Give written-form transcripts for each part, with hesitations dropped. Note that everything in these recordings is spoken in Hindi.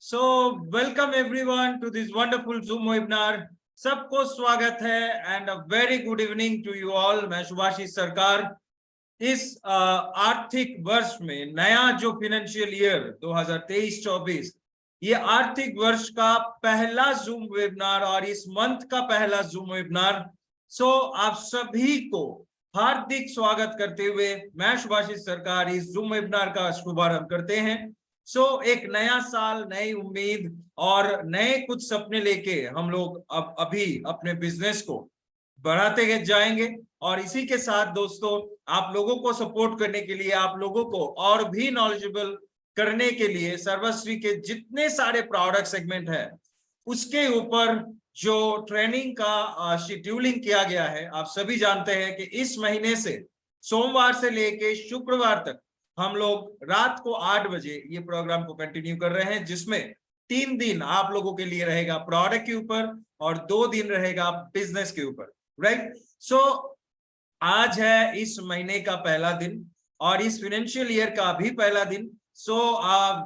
Welcome everyone to this wonderful Zoom webinar. सबको स्वागत है and a very good evening to you all. मैं सुभाषिष सरकार। इस आर्थिक वर्ष में नया जो फाइनेंशियल ईयर 2023-24 ये आर्थिक वर्ष का पहला Zoom वेबिनार और इस मंथ का पहला Zoom वेबिनार। आप सभी को हार्दिक स्वागत करते हुए मैं सुभाषिष सरकार इस Zoom वेबिनार का शुभारंभ करते हैं। एक नया साल, नई उम्मीद और नए कुछ सपने लेके हम लोग अब अभी अपने बिजनेस को बढ़ाते जाएंगे। और इसी के साथ दोस्तों, आप लोगों को सपोर्ट करने के लिए, आप लोगों को और भी नॉलेजेबल करने के लिए सर्वश्री के जितने सारे प्रोडक्ट सेगमेंट है उसके ऊपर जो ट्रेनिंग का शेड्यूलिंग किया गया है। आप सभी जानते हैं कि इस महीने से सोमवार से लेके शुक्रवार तक हम लोग रात को 8 बजे ये प्रोग्राम को कंटिन्यू कर रहे हैं, जिसमें 3 दिन आप लोगों के लिए रहेगा प्रोडक्ट के ऊपर और 2 दिन रहेगा बिजनेस के ऊपर, राइट। आज है इस महीने का पहला दिन और इस फाइनेंशियल ईयर का भी पहला दिन।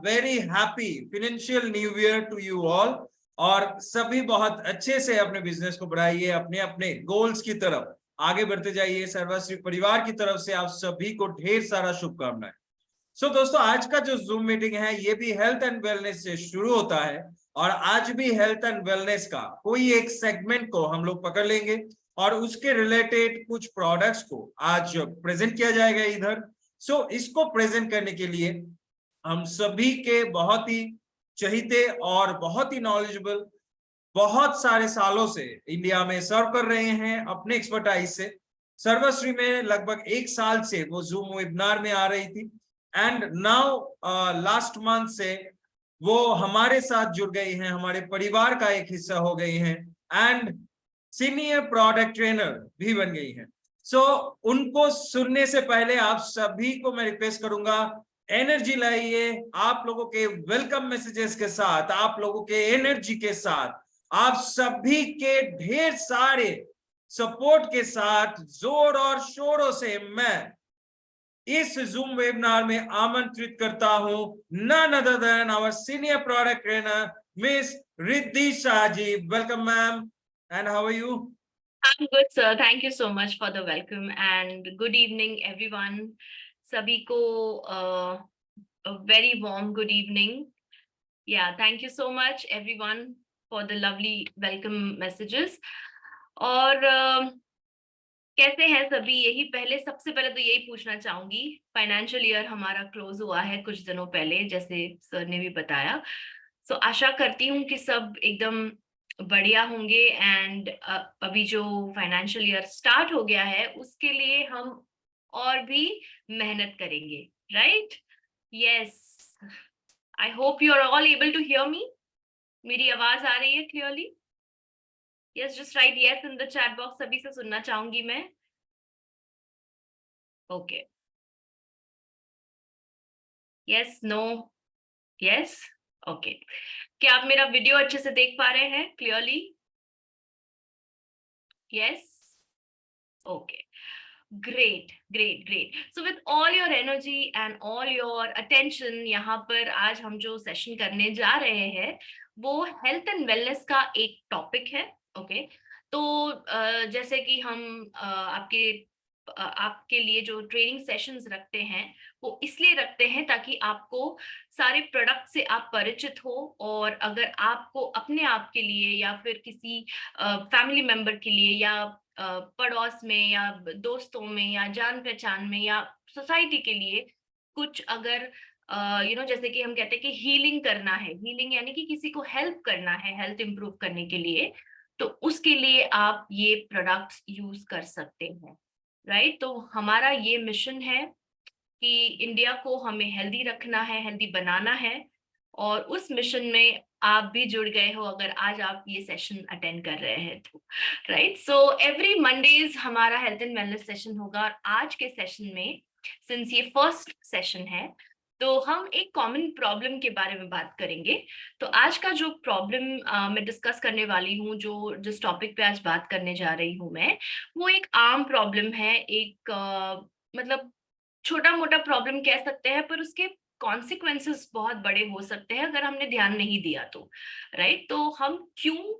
Very happy financial new year to you all. और सभी बहुत अच्छे से अपने बिजनेस को बढ़ाइए, अपने अपने गोल्स की तरफ आगे बढ़ते जाइए। सर्वश्री परिवार की तरफ से आप सभी को ढेर सारा शुभकामनाएं। दोस्तों, आज का जो जूम मीटिंग है ये भी हेल्थ एंड वेलनेस से शुरू होता है और आज भी हेल्थ एंड वेलनेस का कोई एक सेगमेंट को हम लोग पकड़ लेंगे और उसके रिलेटेड कुछ प्रोडक्ट्स को आज प्रेजेंट किया जाएगा इधर। इसको प्रेजेंट करने के लिए हम सभी के बहुत ही चहीते और बहुत ही नॉलेजेबल, बहुत सारे सालों से इंडिया में सर्व कर रहे हैं अपने एक्सपर्टाइज से। सर्वश्री में लगभग 1 साल से वो जूम वेबिनार में आ रही थी एंड नाउ लास्ट मंथ से वो हमारे साथ जुड़ गई हैं, हमारे परिवार का एक हिस्सा हो गई हैं एंड सीनियर प्रोडक्ट ट्रेनर भी बन गई हैं। उनको सुनने से पहले आप सभी को मैं रिक्वेस्ट करूंगा, एनर्जी लाइए। आप लोगों के वेलकम मैसेजेस के साथ, आप लोगों के एनर्जी के साथ, आप सभी के ढेर सारे सपोर्ट के साथ जोर और शोरों से मैं इस जूम वेबिनार में आमंत्रित करता हूं none other than our senior product trainer Miss Riddhi Shah ji. Welcome ma'am, and how are you? I'm good sir, thank you so much for the welcome and good evening everyone. Sabhi ko a very warm good evening. Yeah, thank you so much everyone for the lovely welcome messages. और कैसे हैं सभी? यही पहले सबसे पहले तो यही पूछना चाहूंगी। फाइनेंशियल ईयर हमारा क्लोज हुआ है कुछ दिनों पहले, जैसे सर ने भी बताया। आशा करती हूँ कि सब एकदम बढ़िया होंगे एंड अभी जो फाइनेंशियल ईयर स्टार्ट हो गया है उसके लिए हम और भी मेहनत करेंगे, right? Yes, I hope you are all able to hear me. मेरी आवाज आ रही है clearly? Yes, just write yes in the chat box. सभी से सुनना चाहूंगी मैं। Okay, yes, no, yes, okay. क्या आप मेरा वीडियो अच्छे से देख पा रहे हैं clearly? Yes, okay, great great great. So with all your energy and all your attention, यहाँ पर आज हम जो सेशन करने जा रहे हैं वो हेल्थ एंड वेलनेस का एक टॉपिक है। ओके, तो जैसे कि हम आपके लिए जो ट्रेनिंग सेशंस रखते हैं वो इसलिए रखते हैं ताकि आपको सारे प्रोडक्ट से आप परिचित हो, और अगर आपको अपने आप के लिए या फिर किसी फैमिली मेंबर के लिए या पड़ोस में या दोस्तों में या जान पहचान में या सोसाइटी के लिए कुछ अगर जैसे कि हम कहते हैं कि हीलिंग करना है, हीलिंग यानी कि किसी को हेल्प करना है हेल्थ इंप्रूव करने के लिए, तो उसके लिए आप ये प्रोडक्ट्स यूज कर सकते हैं, राइट? तो हमारा ये मिशन है कि इंडिया को हमें हेल्दी रखना है, हेल्दी बनाना है, और उस मिशन में आप भी जुड़ गए हो अगर आज आप ये सेशन अटेंड कर रहे हैं तो, राइट? सो एवरी मंडेज हमारा हेल्थ एंड वेलनेस सेशन होगा, और आज के सेशन में सिंस ये फर्स्ट सेशन है तो हम एक कॉमन प्रॉब्लम के बारे में बात करेंगे। तो आज का जो प्रॉब्लम मैं डिस्कस करने वाली हूँ, जो जिस टॉपिक पे आज बात करने जा रही हूँ मैं, वो एक आम प्रॉब्लम है। एक मतलब छोटा मोटा प्रॉब्लम कह सकते हैं, पर उसके कॉन्सिक्वेंसेस बहुत बड़े हो सकते हैं अगर हमने ध्यान नहीं दिया तो, राइट। तो हम क्यों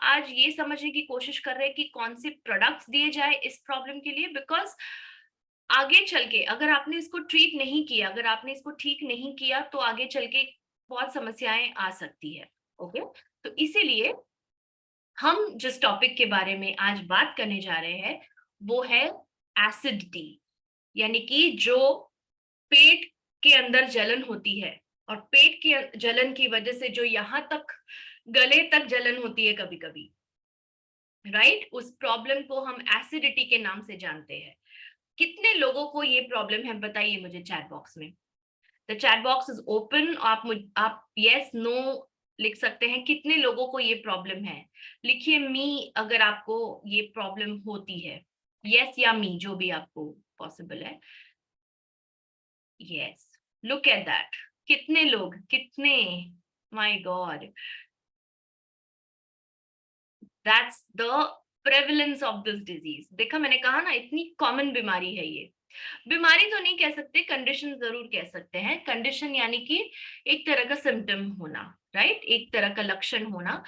आज ये समझने की कोशिश कर रहे हैं कि कौन से प्रोडक्ट्स दिए जाए इस प्रॉब्लम के लिए, बिकॉज आगे चल के अगर आपने इसको ट्रीट नहीं किया, अगर आपने इसको ठीक नहीं किया, तो आगे चल के बहुत समस्याएं आ सकती है। ओके, तो इसीलिए हम जिस टॉपिक के बारे में आज बात करने जा रहे हैं वो है एसिडिटी, यानी कि जो पेट के अंदर जलन होती है, और पेट की जलन की वजह से जो यहाँ तक गले तक जलन होती है कभी कभी, राइट, उस प्रॉब्लम को हम एसिडिटी के नाम से जानते हैं। कितने लोगों को ये प्रॉब्लम है बताइए मुझे चैट बॉक्स में। The chat box is open, आप यस नो लिख सकते हैं। कितने लोगों को ये प्रॉब्लम है, लिखिए मी अगर आपको ये प्रॉब्लम होती है, यस या मी, जो भी आपको पॉसिबल है। यस, लुक एट दैट, कितने लोग, कितने, my God, that's the prevalence of this disease. देखा, मैंने कहा ना, इतनी कॉमन बीमारी है ये। बीमारी तो नहीं कह सकते, कंडीशन जरूर कह सकते हैं। कंडीशन यानी कि एक तरह का सिम्टम होना, राइट, एक तरह का लक्षण होना,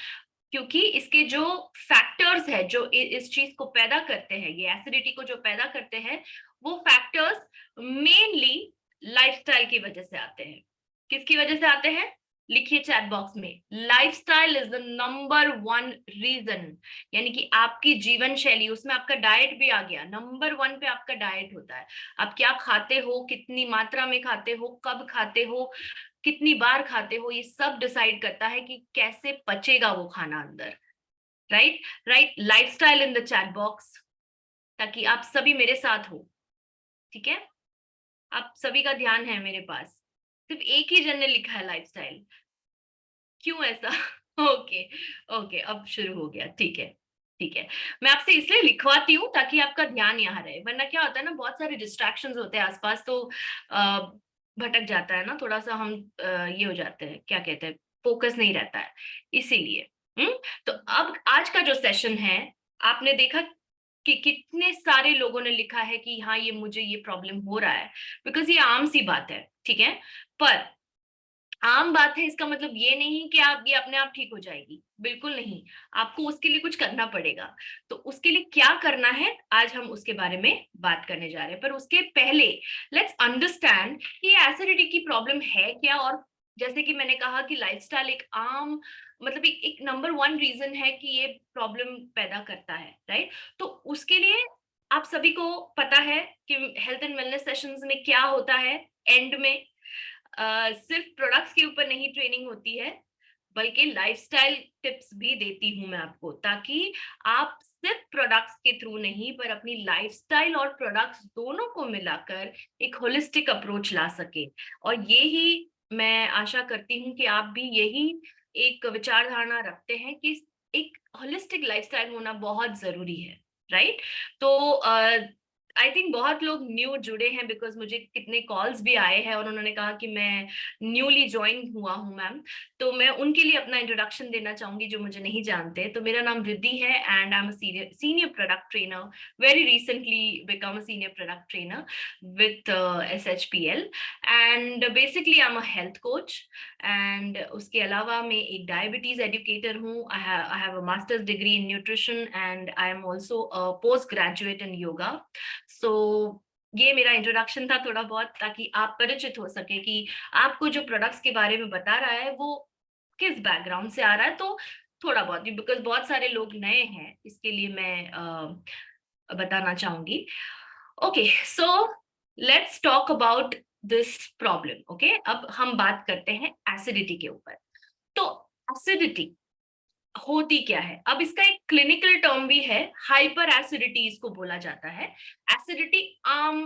क्योंकि इसके जो फैक्टर्स है जो इस चीज को पैदा करते हैं, ये एसिडिटी को जो पैदा करते हैं, वो फैक्टर्स मेनली लाइफस्टाइल की वजह से आते हैं। किसकी वजह से आते हैं, लिखिए चैट बॉक्स में, lifestyle is the number 1 reason. यानी कि आपकी जीवन शैली, उसमें आपका डाइट भी आ गया, नंबर 1 पे आपका डाइट होता है। आप क्या खाते हो, कितनी मात्रा में खाते हो, कब खाते हो, कितनी बार खाते हो, ये सब डिसाइड करता है कि कैसे पचेगा वो खाना अंदर, right. Right, lifestyle in the chat box, ताकि आप सभी मेरे साथ हो, ठीक है। आप सभी का ध्यान है मेरे पास, सिर्फ एक ही जन ने लिखा है लाइफस्टाइल, क्यों ऐसा? ओके ओके, अब शुरू हो गया, ठीक है ठीक है। मैं आपसे इसलिए लिखवाती हूँ ताकि आपका ध्यान यहाँ रहे, वरना क्या होता है ना, बहुत सारे डिस्ट्रैक्शंस होते हैं आसपास, तो भटक जाता है ना थोड़ा सा, हम ये हो जाते हैं, क्या कहते हैं, फोकस नहीं रहता है, इसीलिए। तो अब आज का जो सेशन है, आपने देखा कि कितने सारे लोगों ने लिखा है कि हाँ, ये मुझे ये प्रॉब्लम हो रहा है, बिकॉज ये आम सी बात है, ठीक है। पर आम बात है, इसका मतलब ये नहीं कि आप ये अपने आप ठीक हो जाएगी, बिल्कुल नहीं। आपको उसके लिए कुछ करना पड़ेगा। तो उसके लिए क्या करना है, आज हम उसके बारे में बात करने जा रहे हैं। पर उसके पहले लेट्स अंडरस्टैंड कि एसिडिटी की प्रॉब्लम है क्या। और जैसे कि मैंने कहा कि लाइफस्टाइल एक आम, मतलब एक नंबर 1 रीजन है कि ये प्रॉब्लम पैदा करता है, राइट। तो उसके लिए आप सभी को पता है कि हेल्थ एंड वेलनेस सेशंस में क्या होता है, एंड में सिर्फ प्रोडक्ट्स के ऊपर नहीं ट्रेनिंग होती है, बल्कि लाइफस्टाइल टिप्स भी देती हूं मैं आपको, ताकि आप सिर्फ प्रोडक्ट्स के थ्रू नहीं, पर अपनी लाइफस्टाइल और प्रोडक्ट्स दोनों को मिलाकर एक होलिस्टिक अप्रोच ला सके। और ये ही मैं आशा करती हूँ कि आप भी यही एक विचारधारणा रखते हैं कि एक होलिस्टिक लाइफस्टाइल होना बहुत जरूरी है, राइट। तो आई थिंक बहुत लोग न्यू जुड़े हैं, बिकॉज मुझे कितने कॉल्स भी आए हैं और उन्होंने कहा कि मैं न्यूली ज्वाइन हुआ हूँ मैम। तो मैं उनके लिए अपना इंट्रोडक्शन देना चाहूंगी जो मुझे नहीं जानते। तो मेरा नाम रिद्धि है and I am senior product trainer, very recently become a senior product trainer with SHPL, and basically I am a health coach, and उसके अलावा मैं एक डायबिटीज एजुकेटर हूँ। I have a master's degree in nutrition and I am also a post graduate in yoga. So ये मेरा इंट्रोडक्शन था थोड़ा बहुत, ताकि आप परिचित हो सके कि आपको जो प्रोडक्ट्स के बारे में बता रहा है वो किस बैकग्राउंड से आ रहा है। तो थोड़ा बहुत, बिकॉज बहुत सारे लोग नए हैं, इसके लिए मैं बताना चाहूंगी। Okay, so let's talk about this problem. Okay, अब हम बात करते हैं एसिडिटी के ऊपर। तो एसिडिटी होती क्या है, अब इसका एक क्लिनिकल टर्म भी है, हाइपर एसिडिटी इसको बोला जाता है। एसिडिटी आम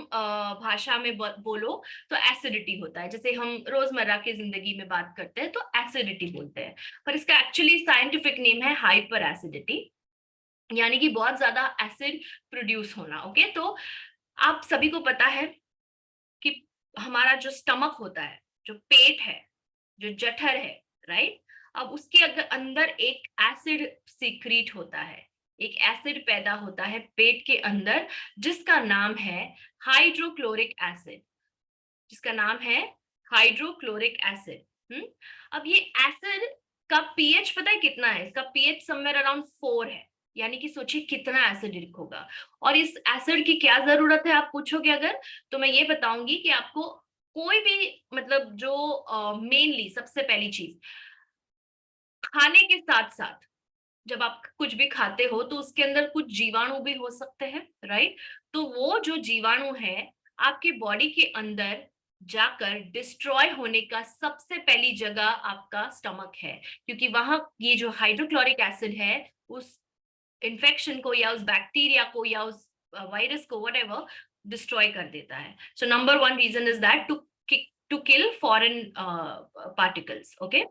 भाषा में बोलो तो एसिडिटी होता है, जैसे हम रोजमर्रा की जिंदगी में बात करते हैं तो एसिडिटी बोलते हैं। पर इसका एक्चुअली साइंटिफिक नेम है हाइपर एसिडिटी, यानी कि बहुत ज्यादा एसिड प्रोड्यूस होना। ओके, तो आप सभी को पता है कि हमारा जो स्टमक होता है, जो पेट है, जो जठर है, राइट, अब उसके अंदर एक एसिड सीक्रेट होता है, एक एसिड पैदा होता है पेट के अंदर, जिसका नाम है हाइड्रोक्लोरिक एसिड, जिसका नाम है हाइड्रोक्लोरिक एसिड। अब ये एसिड का पीएच पता है कितना है? इसका पीएच समवेयर अराउंड 4 है, यानी कि सोचिए कितना एसिडिक होगा। और इस एसिड की क्या जरूरत है आप पूछोगे अगर, तो मैं ये बताऊंगी कि आपको कोई भी मतलब जो मेनली सबसे पहली चीज, खाने के साथ साथ जब आप कुछ भी खाते हो तो उसके अंदर कुछ जीवाणु भी हो सकते हैं, राइट? तो वो जो जीवाणु है आपके बॉडी के अंदर जाकर डिस्ट्रॉय होने का सबसे पहली जगह आपका स्टमक है, क्योंकि वहां ये जो हाइड्रोक्लोरिक एसिड है उस इन्फेक्शन को या उस बैक्टीरिया को या उस वायरस को व्हाटएवर डिस्ट्रॉय कर देता है। So number one reason is that to kill foreign particles. Okay,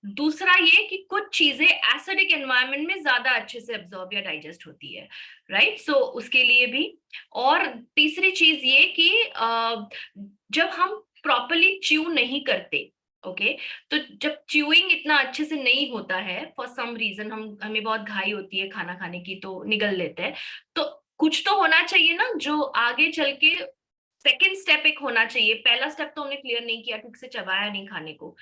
दूसरा ये कि कुछ चीजें एसिडिक एनवायरनमेंट में ज्यादा अच्छे से एब्जॉर्ब या डाइजेस्ट होती है, राइट? सो उसके लिए भी। और तीसरी चीज ये कि जब हम प्रॉपरली च्यू नहीं करते, ओके, तो जब च्यूइंग इतना अच्छे से नहीं होता है फॉर सम रीजन, हमें बहुत घाई होती है खाना खाने की तो निगल लेते हैं, तो कुछ तो होना चाहिए ना जो आगे चल के सेकेंड स्टेप एक होना चाहिए। पहला स्टेप तो हमने क्लियर नहीं किया, ठीक से चबाया नहीं खाने को,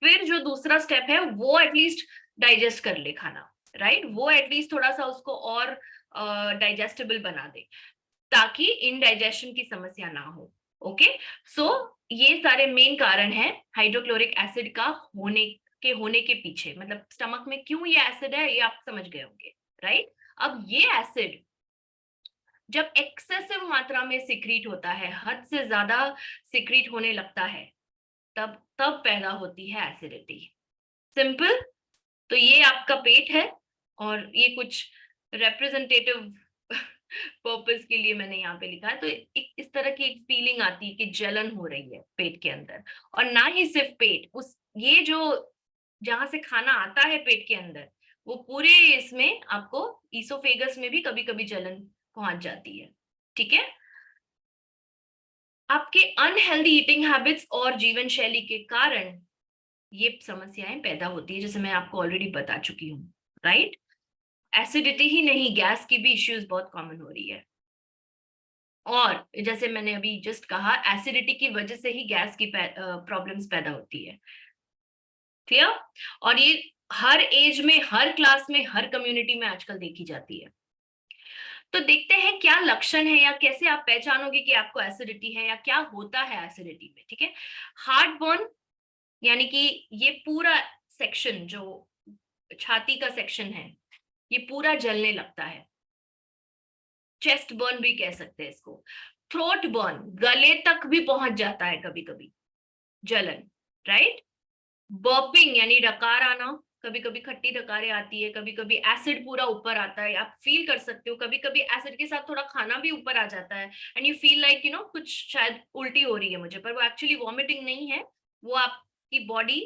फिर जो दूसरा स्टेप है वो एटलीस्ट डाइजेस्ट कर ले खाना, राइट? वो एटलीस्ट थोड़ा सा उसको और डाइजेस्टेबल बना दे ताकि इनडाइजेशन की समस्या ना हो। ओके, सो ये सारे मेन कारण है हाइड्रोक्लोरिक एसिड का होने के पीछे, मतलब स्टमक में क्यों ये एसिड है ये आप समझ गए होंगे, राइट? अब ये एसिड जब एक्सेसिव मात्रा में सिक्रीट होता है, हद से ज्यादा सिक्रीट होने लगता है, तब पैदा होती है एसिडिटी। सिंपल। तो ये आपका पेट है और ये कुछ रिप्रेजेंटेटिव पर्पस के लिए मैंने यहाँ पे लिखा है। तो इस तरह की एक फीलिंग आती है कि जलन हो रही है पेट के अंदर, और ना ही सिर्फ पेट, उस ये जो जहां से खाना आता है पेट के अंदर, वो पूरे इसमें आपको ईसोफेगस में भी कभी कभी जलन पहुंच जाती है। ठीक है, आपके अनहेल्दी ईटिंग हैबिट्स और जीवन शैली के कारण ये समस्याएं पैदा होती है, जैसे मैं आपको ऑलरेडी बता चुकी हूँ, राइट? एसिडिटी ही नहीं, गैस की भी इश्यूज बहुत कॉमन हो रही है। और जैसे मैंने अभी जस्ट कहा, एसिडिटी की वजह से ही गैस की प्रॉब्लम्स पैदा होती है। क्लियर? और ये हर एज में, हर क्लास में, हर कम्युनिटी में आजकल देखी जाती है। तो देखते हैं क्या लक्षण है या कैसे आप पहचानोगे कि आपको एसिडिटी है या क्या होता है एसिडिटी में। ठीक है, हार्ट बर्न, यानी कि ये पूरा सेक्शन जो छाती का सेक्शन है ये पूरा जलने लगता है। चेस्ट बर्न भी कह सकते हैं इसको। थ्रोट बर्न, गले तक भी पहुंच जाता है कभी कभी जलन, राइट? बर्पिंग यानी डकार आना, कभी कभी खट्टी डकारें आती है, कभी कभी एसिड पूरा ऊपर आता है, आप फील कर सकते हो। कभी कभी एसिड के साथ थोड़ा खाना भी ऊपर आ जाता है एंड यू फील लाइक कुछ शायद उल्टी हो रही है मुझे, पर वो एक्चुअली वॉमिटिंग नहीं है, वो आपकी बॉडी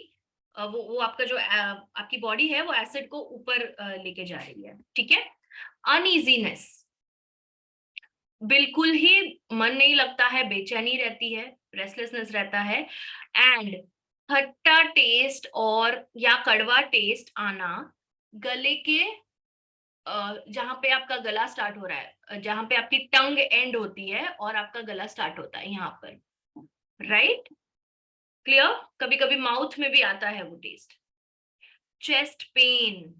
वो आपका जो आपकी बॉडी है वो एसिड को ऊपर लेके जा रही है। ठीक है, अनइजीनेस, बिल्कुल ही मन नहीं लगता है, बेचैनी रहती है, रेस्टलेसनेस रहता है, एंड खट्टा टेस्ट और या कड़वा टेस्ट आना गले के जहां पे आपका गला स्टार्ट हो रहा है, जहां पे आपकी टंग एंड होती है और आपका गला स्टार्ट होता है यहाँ पर, राइट? क्लियर? कभी कभी माउथ में भी आता है वो टेस्ट। चेस्ट पेन,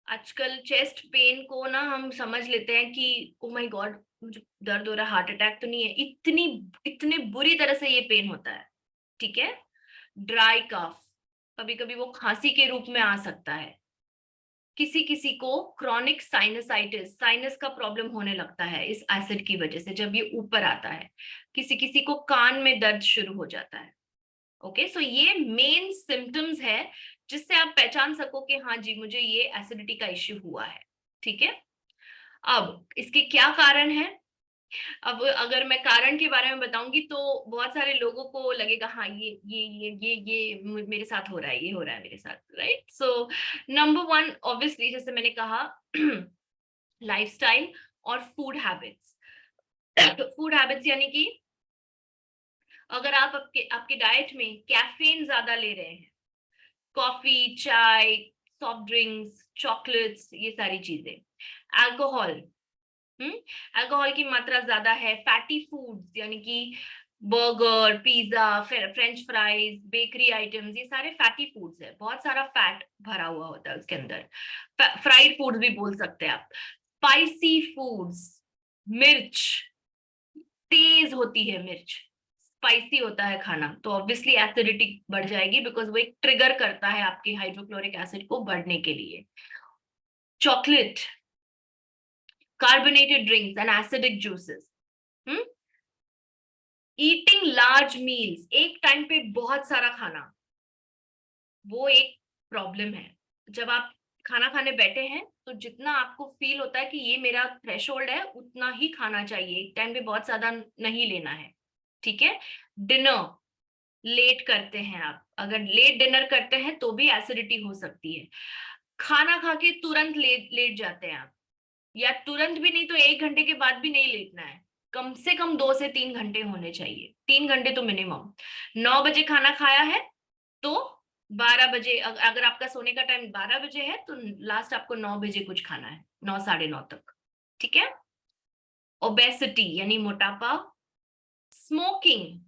आजकल चेस्ट पेन को ना हम समझ लेते हैं कि ओ माय गॉड मुझे दर्द हो रहा है, हार्ट अटैक तो नहीं है, इतनी बुरी तरह से ये पेन होता है। ठीक है, ड्राई कफ, कभी कभी वो खांसी के रूप में आ सकता है। किसी किसी को क्रॉनिक साइनसाइटिस, साइनस का प्रॉब्लम होने लगता है इस एसिड की वजह से जब ये ऊपर आता है। किसी किसी को कान में दर्द शुरू हो जाता है। ओके, सो ये मेन सिम्टम्स है जिससे आप पहचान सको कि हाँ जी मुझे ये एसिडिटी का इश्यू हुआ है। ठीक है, अब इसके क्या कारण है? अब अगर मैं कारण के बारे में बताऊंगी तो बहुत सारे लोगों को लगेगा हाँ ये मेरे साथ हो रहा है, ये हो रहा है मेरे साथ, राइट? सो नंबर वन ऑब्वियसली जैसे मैंने कहा लाइफस्टाइल और फूड हैबिट्स। फूड हैबिट्स यानी कि अगर आप आपके डाइट में कैफीन ज्यादा ले रहे हैं, कॉफी, चाय, सॉफ्ट ड्रिंक्स, चॉकलेट्स, ये सारी चीजें, अल्कोहल, अल्कोहल की मात्रा ज्यादा है, फैटी फूड्स यानी कि burger, pizza, French fries, bakery items, ये सारे फैटी फूड्स है, बहुत सारा फैट भरा हुआ होता है उसके अंदर। फ्राइड फूड्स भी बोल सकते हैं आप। स्पाइसी फूड्स, मिर्च, तेज होती है मिर्च, स्पाइसी होता है खाना, तो ऑब्वियसली एसिडिटी बढ़ जाएगी, बिकॉज वो एक ट्रिगर करता है आपके हाइड्रोक्लोरिक एसिड को बढ़ने के लिए। Chocolate, carbonated drinks and acidic juices, eating large meals, एक टाइम पे बहुत सारा खाना, वो एक प्रॉब्लम है। जब आप खाना खाने बैठे हैं तो जितना आपको फील होता है कि ये मेरा थ्रेशोल्ड है, उतना ही खाना चाहिए, एक टाइम पे बहुत ज्यादा नहीं लेना है, ठीक है। डिनर लेट करते हैं आप, अगर लेट डिनर करते हैं तो भी एसिडिटी हो सकती है। खाना खा के तुरंत लेट जाते हैं आप, या तुरंत भी नहीं तो 1 घंटे के बाद भी नहीं लेटना है, कम से कम 2 से 3 घंटे होने चाहिए, 3 घंटे तो मिनिमम। 9 बजे खाना खाया है तो 12 बजे, अगर आपका सोने का टाइम 12 बजे है तो लास्ट आपको 9 बजे कुछ खाना है, 9 साढ़े 9 तक, ठीक है। ओबेसिटी यानी मोटापा, स्मोकिंग,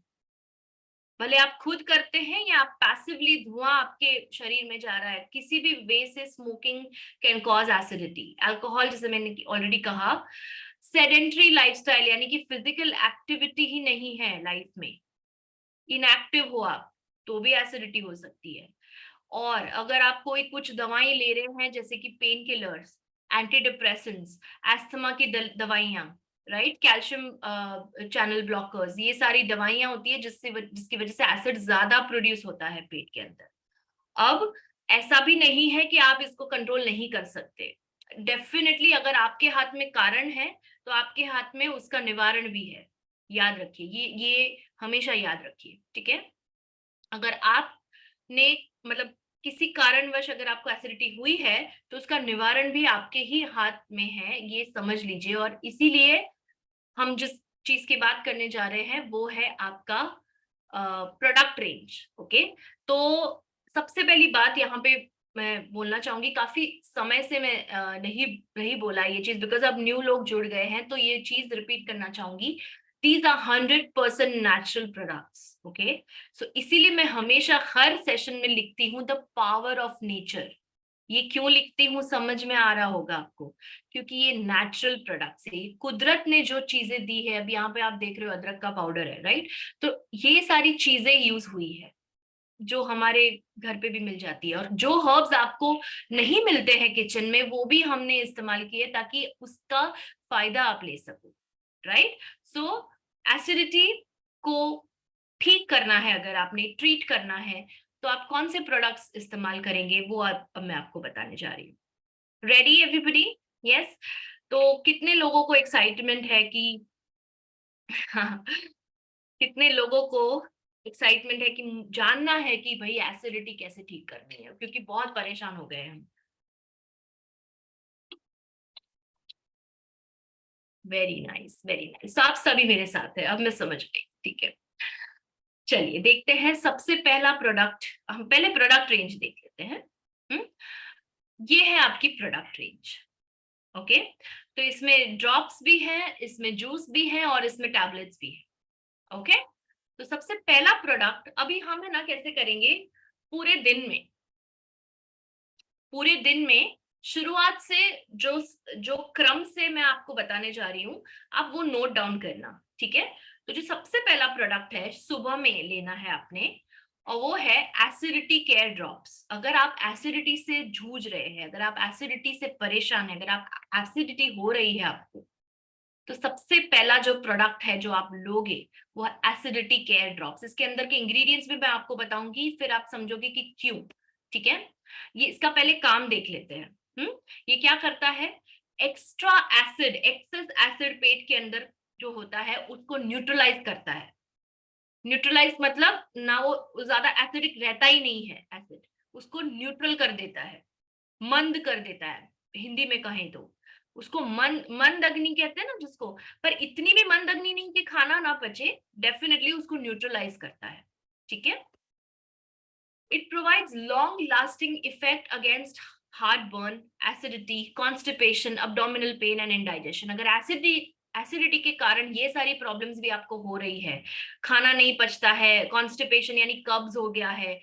भले आप खुद करते हैं या आप पैसिवली धुआं आपके शरीर में जा रहा है, किसी भी वे से smoking can cause acidity. Alcohol, जैसे मैंने ऑलरेडी कहा। सेडेंटरी लाइफस्टाइल यानी कि फिजिकल एक्टिविटी ही नहीं है लाइफ में, इनएक्टिव हो आप, तो भी एसिडिटी हो सकती है। और अगर आप कोई कुछ दवाई ले रहे हैं जैसे कि pain killers, anti depressants, asthma की दवाइयां, राइट, कैल्शियम चैनल ब्लॉकर्स, ये सारी दवाइयां होती है जिसकी वजह से एसिड ज्यादा प्रोड्यूस होता है पेट के अंदर। अब ऐसा भी नहीं है कि आप इसको कंट्रोल नहीं कर सकते, डेफिनेटली अगर आपके हाथ में कारण है तो आपके हाथ में उसका निवारण भी है, याद रखिए, ये हमेशा याद रखिए, ठीक है। अगर आपने मतलब किसी कारणवश अगर आपको एसिडिटी हुई है तो उसका निवारण भी आपके ही हाथ में है, ये समझ लीजिए। और इसीलिए हम जिस चीज की बात करने जा रहे हैं वो है आपका प्रोडक्ट रेंज, ओके। तो सबसे पहली बात यहाँ पे मैं बोलना चाहूंगी, काफी समय से मैं नहीं बोला ये चीज, बिकॉज अब न्यू लोग जुड़ गए हैं तो ये चीज रिपीट करना चाहूंगी। These are 100% natural products, okay? So इसीलिए मैं हमेशा हर सेशन में लिखती हूँ द पावर ऑफ नेचर। ये क्यों लिखती हूँ समझ में आ रहा होगा आपको, क्योंकि ये नेचुरल प्रोडक्ट्स है, कुदरत ने जो चीजें दी है। अब यहाँ पे आप देख रहे हो अदरक का पाउडर है, राइट, तो ये सारी चीजें यूज हुई है जो हमारे घर पे भी मिल जाती है, और जो हर्ब्स आपको नहीं मिलते हैं किचन में वो भी हमने इस्तेमाल किए ताकि उसका फायदा आप ले सको, राइट। सो एसिडिटी को ठीक करना है, अगर आपने ट्रीट करना है तो आप कौन से प्रोडक्ट्स इस्तेमाल करेंगे वो अब मैं आपको बताने जा रही हूँ। Ready everybody? यस। तो कितने लोगों को एक्साइटमेंट है कि कितने लोगों को एक्साइटमेंट है कि जानना है कि भाई एसिडिटी कैसे ठीक करनी है, क्योंकि बहुत परेशान हो गए हैं। Very nice, very nice. तो आप सभी मेरे साथ है, अब मैं समझ गई, ठीक है। चलिए देखते हैं सबसे पहला प्रोडक्ट, हम पहले प्रोडक्ट रेंज देख लेते हैं। ये है आपकी प्रोडक्ट रेंज, ओके। तो इसमें ड्रॉप्स भी है, इसमें जूस भी है और इसमें टैबलेट्स भी है, ओके। तो सबसे पहला प्रोडक्ट अभी हम है ना कैसे करेंगे, पूरे दिन में शुरुआत से जो जो क्रम से मैं आपको बताने जा रही हूँ आप वो नोट डाउन करना, ठीक है। तो जो सबसे पहला प्रोडक्ट है सुबह में लेना है आपने, और वो है एसिडिटी केयर ड्रॉप्स। अगर आप एसिडिटी से जूझ रहे हैं, अगर आप एसिडिटी से परेशान हैं, अगर आप एसिडिटी हो रही है आपको, तो सबसे पहला जो प्रोडक्ट है जो आप लोगे वो है एसिडिटी केयर ड्रॉप्स। इसके अंदर के इंग्रेडिएंट्स भी मैं आपको बताऊंगी, फिर आप समझोगे कि क्यों, ठीक है। ये इसका पहले काम देख लेते हैं। ये क्या करता है, एक्स्ट्रा एसिड, एक्सेस एसिड पेट के अंदर जो होता है उसको न्यूट्रलाइज करता है। न्यूट्रलाइज मतलब ना वो ज्यादा एसिडिक रहता ही नहीं है, एसिड उसको न्यूट्रल कर देता है, मंद कर देता है, हिंदी में कहें तो उसको मंद अग्नि कहते हैं ना जिसको, पर इतनी भी मंद अग्नि नहीं कि खाना ना पचे, डेफिनेटली उसको न्यूट्रलाइज करता है, ठीक है। It provides long lasting effect against heartburn, acidity, constipation, abdominal pain and indigestion। अगर एसिडिटी के कारण ये सारी प्रॉब्लम्स भी आपको हो रही है, खाना नहीं पचता है, कॉन्स्टिपेशन यानी कब्ज हो गया है,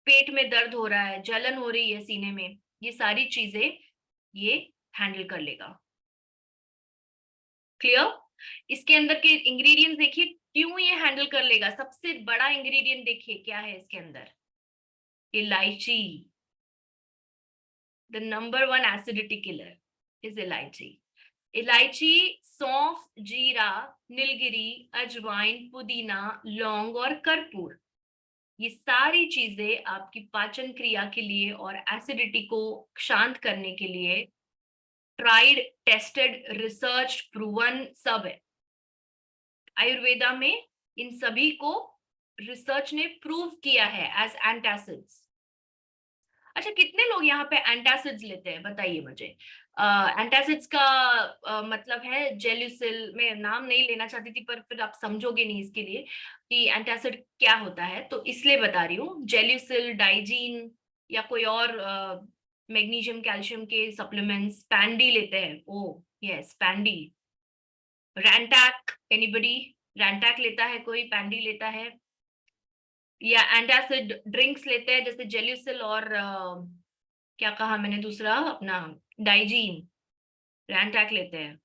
पेट में दर्द हो रहा है, जलन हो रही है सीने में, ये सारी चीजें ये हैंडल कर लेगा। क्लियर? इसके अंदर के इंग्रेडिएंट्स देखिए क्यों ये हैंडल कर लेगा। सबसे बड़ा इंग्रेडिएंट देखिए क्या है इसके अंदर, इलायची। The number 1 acidity killer is इलायची। इलायची, सौंफ, जीरा, नीलगिरी, अजवाइन, पुदीना, लौंग और कर्पूर, ये सारी चीजें आपकी पाचन क्रिया के लिए और एसिडिटी को शांत करने के लिए ट्राइड, टेस्टेड, रिसर्च, प्रूवन सब है। आयुर्वेदा में इन सभी को रिसर्च ने प्रूव किया है एज एंटासिड्स। अच्छा, कितने लोग यहाँ पे एंटासिड्स लेते हैं बताइए मुझे। एंटासिड्स का मतलब है जेल्यूसिल, मैं नाम नहीं लेना चाहती थी पर फिर आप समझोगे नहीं इसके लिए कि एंटासिड क्या होता है, तो इसलिए बता रही हूँ। जेल्यूसिल, डाइजीन या कोई और मैग्नीशियम कैल्शियम के सप्लीमेंट्स, पैंडी लेते हैं। ओ यस, पैंडी। रैंटैक, एनीबडी रैंटैक लेता है कोई, पैंडी लेता है, या एंटासिड ड्रिंक्स लेते हैं जैसे जेल्यूसिल और क्या कहा मैंने दूसरा अपना, डाइजीन, रैंटैक लेते हैं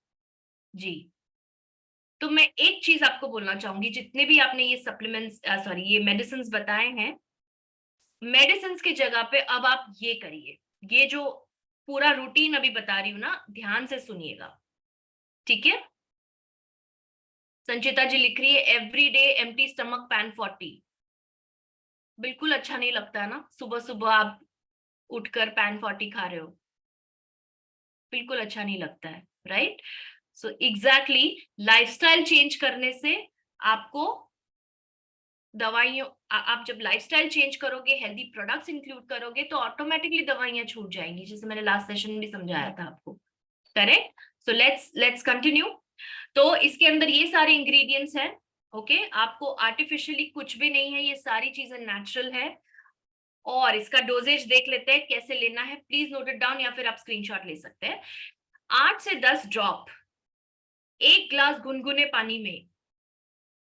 जी। तो मैं एक चीज आपको बोलना चाहूंगी, जितने भी आपने ये सप्लीमेंट्स सॉरी ये मेडिसिन बताए हैं, मेडिसिन की जगह पे अब आप ये करिए, ये जो पूरा रूटीन अभी बता रही हूँ ना, ध्यान से सुनिएगा, ठीक है। संचिता जी लिख रही है every day empty stomach pan 40। बिल्कुल अच्छा नहीं लगता है ना, सुबह सुबह आप उठकर पैन 40 खा रहे हो, बिल्कुल अच्छा नहीं लगता है, right. So exactly lifestyle change करने से आपको दवाइयों, आप जब लाइफस्टाइल चेंज करोगे, हेल्दी प्रोडक्ट्स इंक्लूड करोगे, तो ऑटोमेटिकली दवाइयां छूट जाएंगी, जैसे मैंने लास्ट सेशन में भी समझाया था आपको, करेक्ट। So let's continue. तो इसके अंदर ये सारे इंग्रेडिएंट्स हैं, ओके। आपको आर्टिफिशियली कुछ भी नहीं है, ये सारी चीजें नेचुरल है। और इसका डोजेज देख लेते हैं कैसे लेना है, प्लीज नोट इट डाउन या फिर आप स्क्रीनशॉट ले सकते हैं। 8 से 10 ड्रॉप 1 ग्लास गुनगुने पानी में,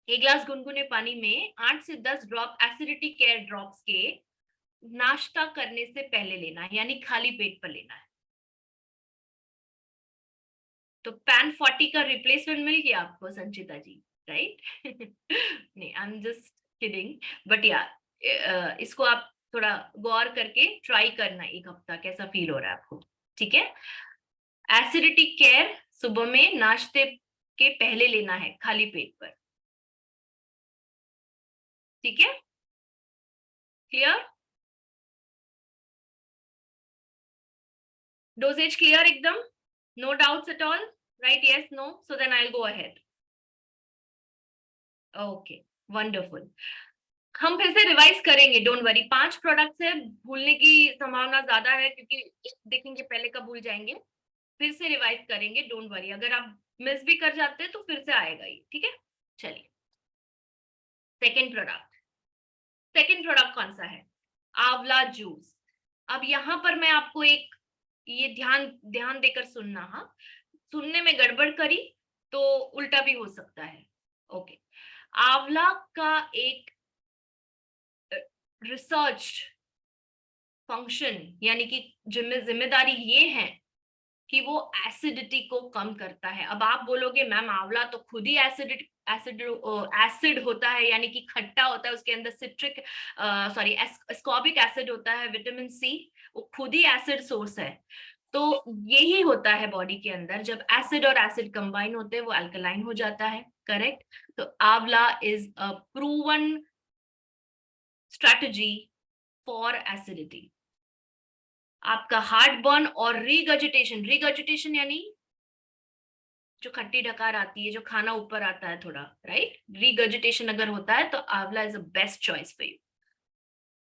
1 ग्लास गुनगुने पानी में 8 से 10 ड्रॉप एसिडिटी केयर ड्रॉप्स के नाश्ता करने से पहले लेना है, यानी खाली पेट पर लेना है। तो पैन 40 का रिप्लेसमेंट मिल गया आपको संचिता जी, राइट? नहीं, I am just kidding, but या इसको आप थोड़ा गौर करके ट्राई करना, एक हफ्ता कैसा फील हो रहा है आपको, ठीक है। एसिडिटी केयर सुबह में नाश्ते के पहले लेना है खाली पेट पर, ठीक है, क्लियर? डोजेज क्लियर एकदम, no doubts at all, right? Yes, no, so then I will go ahead. Okay, wonderful. हम फिर से रिवाइज करेंगे, डोंट वरी। 5 प्रोडक्ट्स है, भूलने की संभावना ज्यादा है क्योंकि एक देखेंगे पहले का भूल जाएंगे, फिर से रिवाइज करेंगे, डोंट वरी। अगर आप मिस भी कर जाते हैं तो फिर से आएगा ये, ठीक है। चलिए, सेकेंड प्रोडक्ट कौन सा है? आंवला जूस। अब यहाँ पर मैं आपको एक, ये ध्यान देकर सुनना, हाँ, सुनने में गड़बड़ करी तो उल्टा भी हो सकता है, ओके। आंवला का एक रिसर्च फंक्शन यानी कि जिम्मेदारी ये है कि वो एसिडिटी को कम करता है। अब आप बोलोगे मैम आंवला तो खुद ही एसिड होता है, यानी कि खट्टा होता है, उसके अंदर सिट्रिक एस्कॉर्बिक एसिड होता है, विटामिन सी, वो खुद ही एसिड सोर्स है। तो यही होता है बॉडी के अंदर, जब एसिड और एसिड कंबाइन होते हैं वो अल्कलाइन हो जाता है, करेक्ट। तो आंवला is a proven strategy for acidity. आपका हार्ट बर्न और रीगर्जिटेशन यानी जो खट्टी डकार आती है, जो खाना ऊपर आता है थोड़ा, राइट, रीगर्जिटेशन अगर होता है तो आंवला is a best choice for you.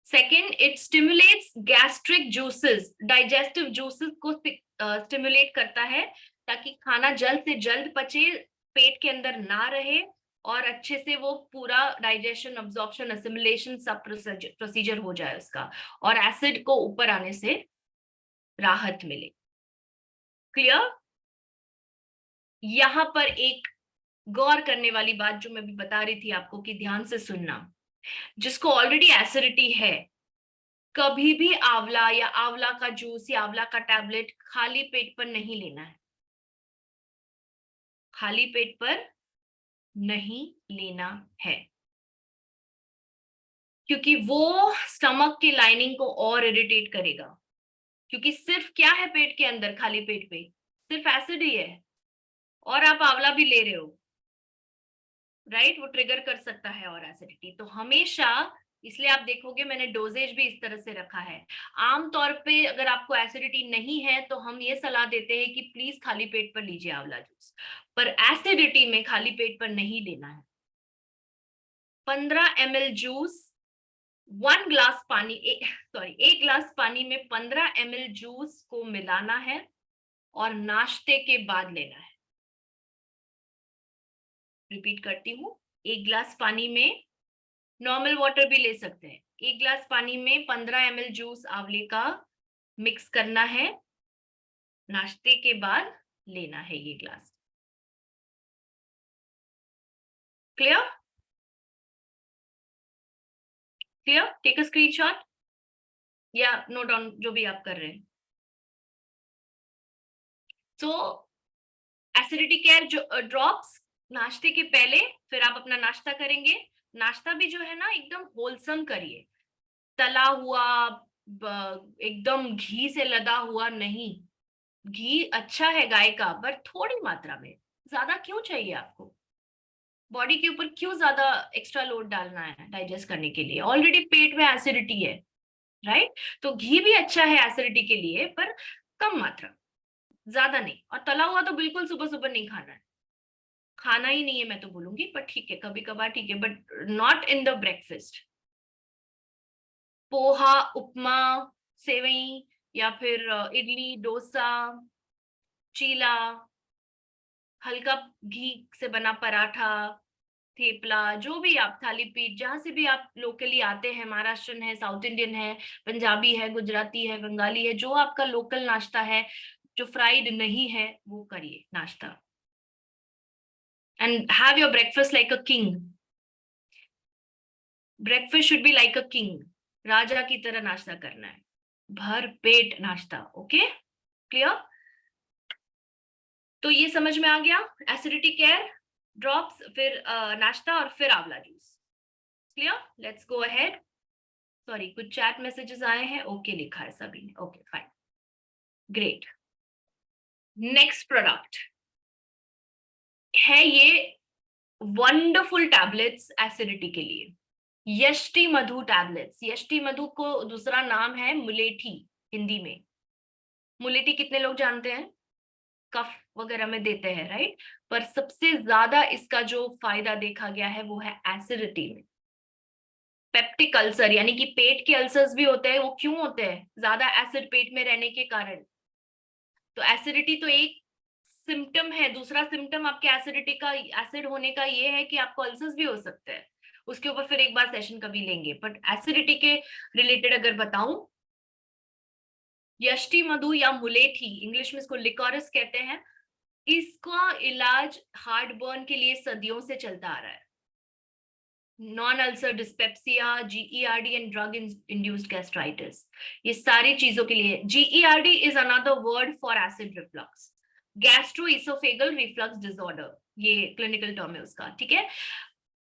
Second, it stimulates gastric juices, digestive juices को स्टिमुलेट करता है ताकि खाना जल्द से जल्द पचे, पेट के अंदर ना रहे और अच्छे से वो पूरा डाइजेशन, अब्जॉर्प्शन, असिमिलेशन सब प्रोसीजर हो जाए उसका, और एसिड को ऊपर आने से राहत मिले। क्लियर? यहां पर एक गौर करने वाली बात जो मैं भी बता रही थी आपको कि ध्यान से सुनना, जिसको ऑलरेडी एसिडिटी है, कभी भी आंवला या आंवला का जूस या आंवला का टैबलेट खाली पेट पर नहीं लेना है, खाली पेट पर नहीं लेना है, क्योंकि वो स्टमक की लाइनिंग को और इरिटेट करेगा। क्योंकि सिर्फ क्या है पेट के अंदर, खाली पेट पे सिर्फ एसिड ही है, और आप आंवला भी ले रहे हो, राइट, वो ट्रिगर कर सकता है और एसिडिटी। तो हमेशा, इसलिए आप देखोगे मैंने डोजेज भी इस तरह से रखा है। आमतौर पे अगर आपको एसिडिटी नहीं है तो हम ये सलाह देते हैं कि प्लीज खाली पेट पर लीजिए आंवला जूस, पर एसिडिटी में खाली पेट पर नहीं लेना है। 15 ml जूस, 1 ग्लास पानी, एक ग्लास पानी में 15 ml जूस को मिलाना है और नाश्ते के बाद लेना है। रिपीट करती हूँ, 1 ग्लास पानी में, नॉर्मल वाटर भी ले सकते हैं, 1 ग्लास पानी में 15 ml जूस आंवले का मिक्स करना है, नाश्ते के बाद लेना है ये glass. Clear? Clear? Take a screenshot या नोट डाउन, जो भी आप कर रहे हैं। तो एसिडिटी केयर जो ड्रॉप्स नाश्ते के पहले, फिर आप अपना नाश्ता करेंगे। नाश्ता भी जो है ना एकदम होलसम करिए, तला हुआ एकदम घी से लदा हुआ नहीं। घी अच्छा है गाय का, पर थोड़ी मात्रा में, ज्यादा क्यों चाहिए आपको? बॉडी के ऊपर क्यों ज्यादा एक्स्ट्रा लोड डालना है डाइजेस्ट करने के लिए? ऑलरेडी पेट में एसिडिटी है, राइट? तो घी भी अच्छा है एसिडिटी के लिए, पर कम मात्रा, ज्यादा नहीं। और तला हुआ तो बिल्कुल सुबह सुबह नहीं खाना है, खाना ही नहीं है मैं तो बोलूंगी, पर ठीक है कभी कभार ठीक है, but not in the breakfast. Poha, upma, सेवई, या फिर इडली, डोसा, चीला, हल्का घी से बना पराठा, थेपला, जो भी आप, थाली पीठ, जहां से भी आप लोकली आते हैं, महाराष्ट्रन है, साउथ इंडियन है, पंजाबी है, गुजराती है, बंगाली है, जो आपका लोकल नाश्ता है जो फ्राइड नहीं है, वो करिए नाश्ता। And have your breakfast like a king. Breakfast should be like a king, राजा की तरह नाश्ता करना है, भर पेट नाश्ता। Okay, clear? तो ये समझ में आ गया, एसिडिटी केयर, ड्रॉप्स, फिर नाश्ता, और फिर आंवला juice. Clear? Let's go ahead. Sorry, कुछ चैट मैसेजेस आए हैं, ओके लिखा है सभी ने, okay fine, great. Next product है ये वंडरफुल टैबलेट्स एसिडिटी के लिए, यष्टि मधु टैबलेट्स। यष्टि मधु को दूसरा नाम है मुलेठी, हिंदी में। मुलेठी कितने लोग जानते हैं? कफ वगैरह में देते हैं, राइट? पर सबसे ज्यादा इसका जो फायदा देखा गया है वो है एसिडिटी में। पेप्टिक अल्सर, यानी कि पेट के अल्सर्स भी होते हैं, वो क्यों होते हैं? ज्यादा एसिड पेट में रहने के कारण। तो एसिडिटी तो एक सिम्टम है, दूसरा सिम्टम आपके एसिडिटी का, एसिड होने का ये है कि आपको अल्सर्स भी हो सकते हैं। उसके ऊपर फिर एक बार सेशन कभी लेंगे, बट एसिडिटी के रिलेटेड अगर बताऊं, यष्टि मधु या मुलेठी, इंग्लिश में इसको लिकोरिस कहते हैं, इसका इलाज हार्ट बर्न के लिए सदियों से चलता आ रहा है। Non ulcer dyspepsia, GERD and drug induced gastritis, ये सारी चीजों के लिए। GERD is another word for acid reflux, gastroesophageal reflux disorder, ये क्लिनिकल टर्म है उसका, ठीक है?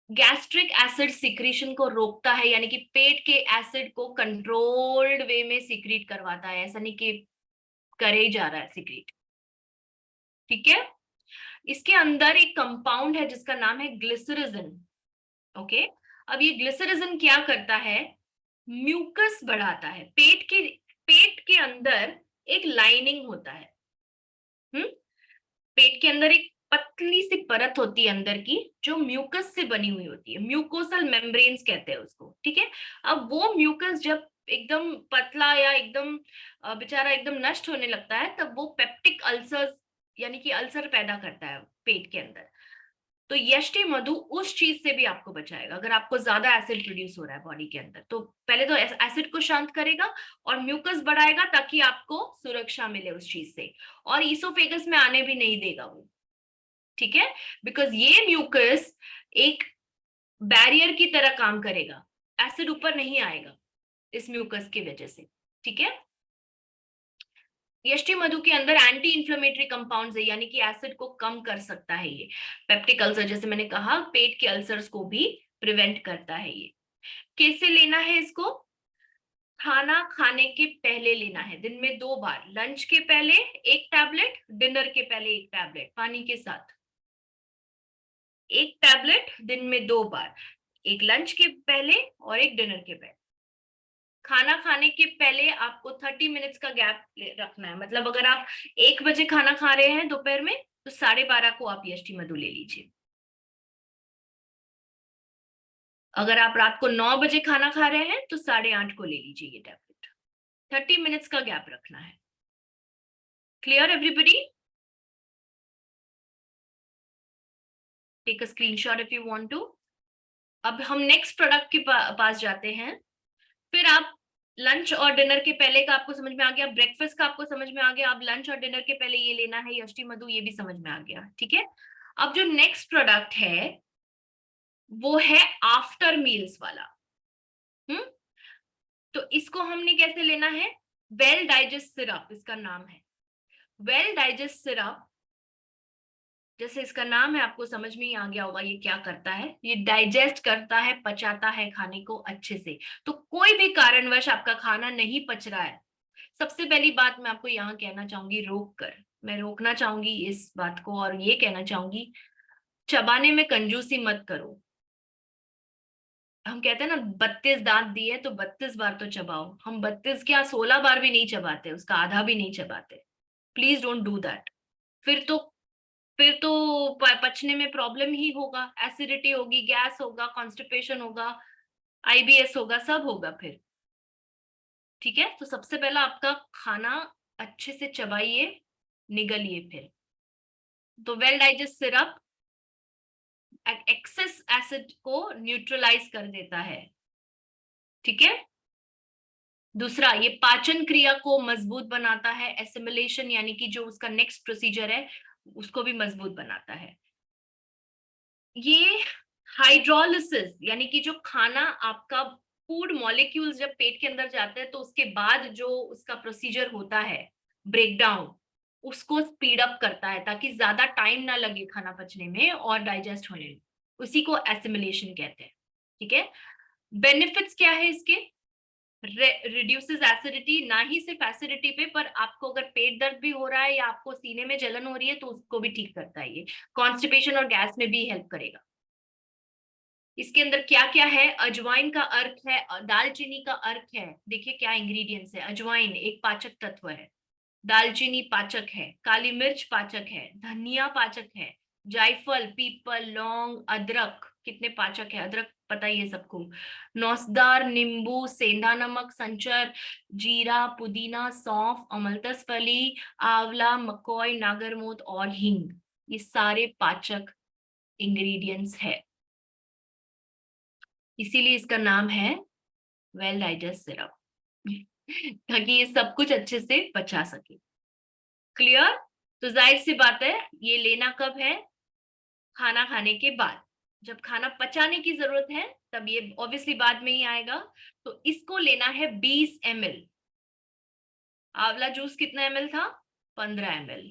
गैस्ट्रिक एसिड सिक्रीशन को रोकता है, यानी कि पेट के एसिड को कंट्रोल्ड वे में सिक्रीट करवाता है, ऐसा नहीं कि करे ही जा रहा है सिक्रीट, ठीक है? इसके अंदर एक कंपाउंड है जिसका नाम है ग्लिसरिजिन। ओके, अब ये ग्लिसरिजिन क्या करता है? म्यूकस बढ़ाता है। पेट के अंदर एक लाइनिंग होता है, पेट के अंदर एक पतली सी परत होती है अंदर की, जो म्यूकस से बनी हुई होती है, म्यूकोसल मेम्ब्रेन्स कहते हैं उसको, ठीक है? अब वो म्यूकस जब एकदम पतला या एकदम बेचारा एकदम नष्ट होने लगता है, तब वो पेप्टिक अल्सर, यानी कि अल्सर पैदा करता है पेट के अंदर। तो यष्टि मधु उस चीज से भी आपको बचाएगा। अगर आपको ज्यादा एसिड प्रोड्यूस हो रहा है बॉडी के अंदर, तो पहले तो एसिड को शांत करेगा और म्यूकस बढ़ाएगा, ताकि आपको सुरक्षा मिले उस चीज से, और ईसोफेगस में आने भी नहीं देगा वो। ठीक है, बिकॉज ये म्यूकस एक बैरियर की तरह काम करेगा, एसिड ऊपर नहीं आएगा इस म्यूकस की वजह से। ठीक है, यष्टि मधु के अंदर एंटी इंफ्लेमेटरी कंपाउंड्स है, यानी कि एसिड को कम कर सकता है ये। पेप्टिक अल्सर, जैसे मैंने कहा, पेट के अल्सर्स को भी प्रिवेंट करता है ये। कैसे लेना है इसको? खाना खाने के पहले लेना है, दिन में 2 बार, लंच के पहले 1 टैबलेट, डिनर के पहले 1 टैबलेट, पानी के साथ। 1 टैबलेट दिन में 2 बार, एक लंच के पहले और एक डिनर के पहले। खाना खाने के पहले आपको 30 मिनट्स का गैप रखना है, मतलब अगर आप 1 बजे खाना खा रहे हैं दोपहर में, तो 12:30 को आप यष्टि मधु ले लीजिए। अगर आप रात को 9 बजे खाना खा रहे हैं तो 8:30 को ले लीजिए ये टैबलेट। 30 मिनट्स का गैप रखना है। Clear everybody? Take a screenshot if you want to. अब हम नेक्स्ट प्रोडक्ट के पास जाते हैं। फिर आप लंच और डिनर के पहले का आपको समझ में आ गया, ब्रेकफास्ट का आपको समझ में आ गया, अब लंच और डिनर के पहले ये लेना है यष्टि मधु, ये भी समझ में आ गया। ठीक है, अब जो नेक्स्ट प्रोडक्ट है वो है आफ्टर मील्स वाला। तो इसको हमने कैसे लेना है? वेल डाइजेस्ट सिरप इसका नाम है। वेल डाइजेस्ट सिरप, जैसे इसका नाम है आपको समझ में ही आ गया होगा ये क्या करता है। ये डाइजेस्ट करता है, पचाता है खाने को अच्छे से। तो कोई भी कारणवश आपका खाना नहीं पच रहा है, सबसे पहली बात मैं आपको यहाँ कहना चाहूंगी, मैं रोकना चाहूंगी इस बात को, और ये कहना चाहूंगी, चबाने में कंजूसी मत करो। हम कहते हैं ना 32 दांत दिए तो 32 बार तो चबाओ। हम 32 क्या 16 बार भी नहीं चबाते, उसका आधा भी नहीं चबाते। Please don't do that. फिर तो पचने में प्रॉब्लम ही होगा, एसिडिटी होगी, गैस होगा, कॉन्स्टिपेशन होगा, आईबीएस होगा, सब होगा फिर। ठीक है, तो सबसे पहला आपका खाना अच्छे से चबाइए, निगलिए फिर। तो well digest syrup excess acid को न्यूट्रलाइज कर देता है। ठीक है, दूसरा, ये पाचन क्रिया को मजबूत बनाता है, एसिमिलेशन यानी कि जो उसका नेक्स्ट प्रोसीजर है उसको भी मजबूत बनाता है। ये हाइड्रोलिसिस यानी कि जो खाना आपका फूड मॉलिक्यूल्स जब पेट के अंदर जाते हैं तो उसके बाद जो उसका प्रोसीजर होता है ब्रेकडाउन, उसको स्पीड अप करता है ताकि ज्यादा टाइम ना लगे खाना पचने में और डाइजेस्ट होने में। उसी को एसिमिलेशन कहते हैं। ठीक है, बेनिफिट्स क्या है इसके? रिड्यूसेस एसिडिटी, ना ही सिर्फ एसिडिटी पे, पर आपको अगर पेट दर्द भी हो रहा है या आपको सीने में जलन हो रही है तो उसको भी ठीक करता है ये। कॉन्स्टिपेशन और गैस में भी हेल्प करेगा। इसके अंदर क्या क्या है? अजवाइन का अर्क है, दालचीनी का अर्क है। देखिए क्या इंग्रेडिएंट्स है। अजवाइन एक पाचक तत्व है, दालचीनी पाचक है, काली मिर्च पाचक है, धनिया पाचक है, जायफल, पीपल, लौंग, अदरक कितने पाचक है, अदरक पता ही है सबको, नौसदार, नींबू, सेंधा नमक, संचर, जीरा, पुदीना, सौंफ, अमलतस फली, आंवला, मकोई, नागरमोद और हींग, ये सारे पाचक इंग्रेडिएंट्स है, इसीलिए इसका नाम है वेल डाइजेस्ट सिरप ताकि ये सब कुछ अच्छे से पचा सके। क्लियर? तो जाहिर सी बात है ये लेना कब है? खाना खाने के बाद। जब खाना पचाने की जरूरत है तब ये ऑब्वियसली बाद में ही आएगा। तो इसको लेना है 20 ml। आंवला जूस कितना ml था? 15 ml।